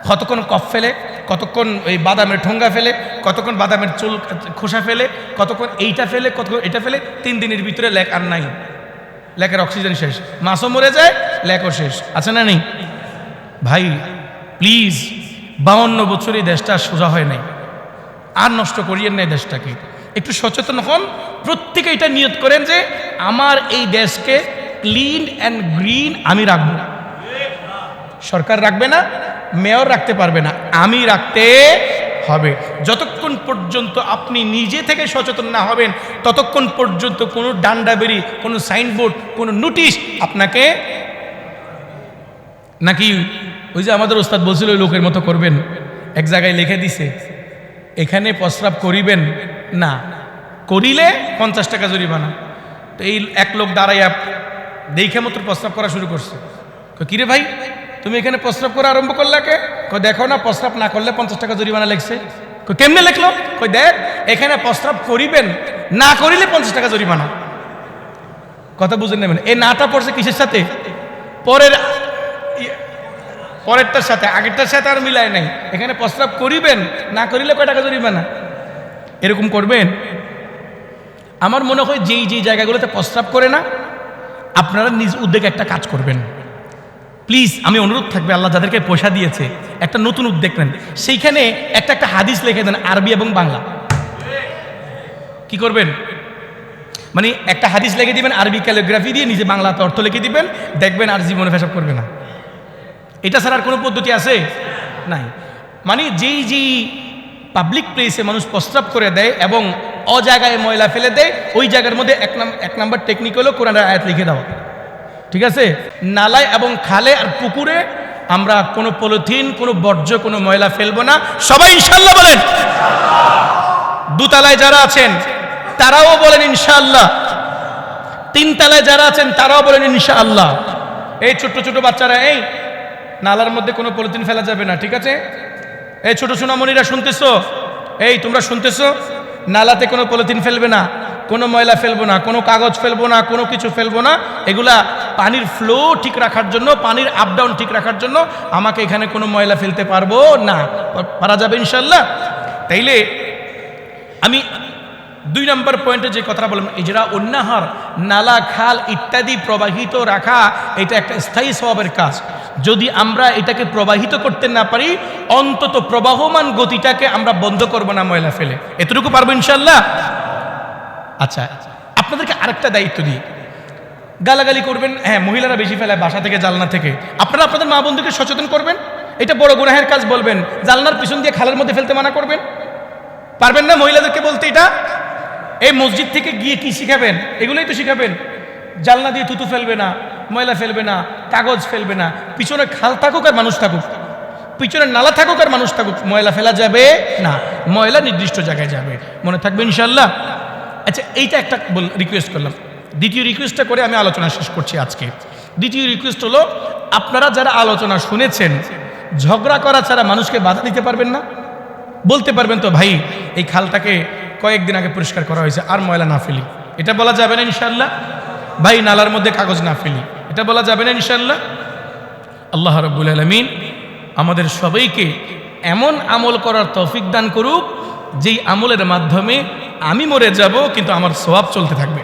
কতক্ষণ কফ ফেলে, কতক্ষণ ওই বাদামের ঠোঙ্গা ফেলে, কতক্ষণ বাদামের চুল খোসা ফেলে, কতক্ষণ এইটা ফেলে, কতক্ষণ এটা ফেলে। 3 দিনের ভিতরে লেক আর নাই, লেকের অক্সিজেন শেষ, মাছও মরে যায়, লেকও শেষ। আছে না নেই? ভাই প্লিজ, 52 বছর এই দেশটা সোজা হয় নাই, আর নষ্ট করিয়েন নাই দেশটাকে। একটু সচেতন হন, প্রত্যেকে এটা নিয়ত করেন যে আমার এই দেশকে ক্লিন অ্যান্ড গ্রিন আমি রাখবো। সরকার রাখবে না, মেয়র রাখতে পারবে না, আমি রাখতে হবে। যতক্ষণ পর্যন্ত আপনি নিজে থেকে সচেতন না হবেন ততক্ষণ পর্যন্ত কোনো ডান্ডাবেরি, কোনো সাইনবোর্ড, কোনো নোটিশ আপনাকে, নাকি ওই যে আমাদের ওস্তাদ বলছিল ওই লোকের মতো করবেন, এক জায়গায় লিখে দিছে এখানে প্রস্রাব করিবেন না, করিলে 50 টাকা জরিমানা। তো এই এক লোক দাঁড়াইয়া দেখে মতো প্রস্রাব করা শুরু করছে। কিরে ভাই, তুমি এখানে প্রস্রাব করা আরম্ভ করলা কে? দেখো না, প্রস্রাব না করলে 50 টাকা জরিমানা লেখছে। কেমনে লেখলো? দেখ এখানে প্রস্রাব করিবেন, না করিলে 50 টাকা জরিমানা। কথা বুঝেন নেবেন। এই নাটা পড়ছে কিসের সাথে? পরেরটার সাথে, আগেরটার সাথে আর মিলায় নাই। এখানে প্রস্রাব করিবেন, না করিলে কয় টাকা জরিমানা। এরকম করবেন। আমার মনে হয় যেই যেই জায়গাগুলোতে প্রস্রাব করে না, আপনারা নিজ উদ্যোগে একটা কাজ করবেন প্লিজ। আমি অনুরোধ থাকবে, আল্লাহ যাদেরকে পয়সা দিয়েছে একটা নতুন উদ্যোগ নেন, সেইখানে একটা হাদিস লিখে দেন আরবি এবং বাংলা। কি করবেন? মানে একটা হাদিস লিখে দিবেন আরবি ক্যালিগ্রাফি দিয়ে, নিজে বাংলাতে অর্থ লিখে দিবেন, দেখবেন আর জীবনে পেশাব করবে না। এটা ছাড়া আর কোনো পদ্ধতি আছে? নাই। মানে যেই যেই পাবলিক প্লেসে মানুষ প্রস্রাব করে দেয় এবং জায়গায় ময়লা ফেলে দেয়, ওই জায়গার মধ্যে এক নাম্বার টেকনিক হলো কোরআনের আয়াত লিখে দাও। ঠিক আছে? নালায় এবং খালে আর পুকুরে আমরা কোনো পলিথিন, কোনো বর্জ্য, কোনো ময়লা ফেলবো না। সবাই ইনশাআল্লাহ বলেন। দুতলায় যারা আছেন তারাও বলেন ইনশাআল্লাহ। তিনতলায় যারা আছেন তারাও বলেন ইনশাআল্লাহ। এই ছোট্ট ছোট বাচ্চারা, এই নালার মধ্যে কোনো পলিথিন ফেলা যাবে না। ঠিক আছে? এই ছোট সোনামণিরা শুনতেছো? এই তোমরা শুনতেছো? নালাতে কোনো পলিথিন ফেলবে না, কোনো ময়লা ফেলবো না, কোনো কাগজ ফেলবো না, কোনো কিছু ফেলবো না। এগুলা পানির ফ্লো ঠিক রাখার জন্য, পানির আপ ডাউন ঠিক রাখার জন্য। আমাকে এখানে কোনো ময়লা ফেলতে পারবো না। পারা যাবে ইনশাআল্লাহ? তাইলে আমি 2 নম্বর পয়েন্টে যে কথাটা বললাম, ইজরা উন্নাহার, নালা খাল ইত্যাদি প্রবাহিত রাখা, এটা একটা স্থায়ী স্বভাবের কাজ। যদি আমরা এটাকে প্রবাহিত করতে না পারি, অন্তত প্রবাহমান গতিটাকে আমরা বন্ধ করব না ময়লা ফেলে। এতটুকু পারবো ইনশাআল্লাহ? আচ্ছা, আপনাদেরকে আরেকটা দায়িত্ব দিই। গালাগালি করবেন, হ্যাঁ মহিলারা বেশি ফেলায় বাসা থেকে, জালনা থেকে। আপনারা আপনাদের মা বন্ধুকে সচেতন করবেন। এটা বড় গুনাহের কাজ বলবেন। জালনার পিছন দিয়ে খালের মধ্যে ফেলতে মানা করবেন। পারবেন না মহিলাদেরকে বলতে এটা? এই মসজিদ থেকে গিয়ে কি শিখাবেন? এগুলোই তো শিখাবেন। জালনা দিয়ে থুতু ফেলবে না, ময়লা ফেলবে না, কাগজ ফেলবে না। পিছনে খাল থাকুক আর মানুষ থাকুক, পিছনে নালা থাকুক আর মানুষ থাকুক, ময়লা ফেলা যাবে না। ময়লা নির্দিষ্ট জায়গায় যাবে। মনে থাকবে ইনশাআল্লাহ? আচ্ছা, এইটা একটা রিকোয়েস্ট করলাম। দ্বিতীয় রিকোয়েস্টটা করে আমি আলোচনা শেষ করছি আজকে। দ্বিতীয় রিকোয়েস্ট হলো, আপনারা যারা আলোচনা শুনেছেন, ঝগড়া করা ছাড়া মানুষকে বাধা দিতে পারবেন না? বলতে পারবেন তো, ভাই এই খালটাকে কয়েকদিন আগে পরিষ্কার করা হয়েছে, আর ময়লা না ফেলি। এটা বলা যাবে না ইনশাআল্লাহ? ভাই নালার মধ্যে কাগজ না ফেলি, এটা বলা যাবে না ইনশাআল্লাহ? আল্লাহ রাব্বুল আলামিন আমাদের সবাইকে এমন আমল করার তৌফিক দান করুক, যেই আমলের মাধ্যমে আমি মরে যাব কিন্তু আমার সওয়াব চলতে থাকবে।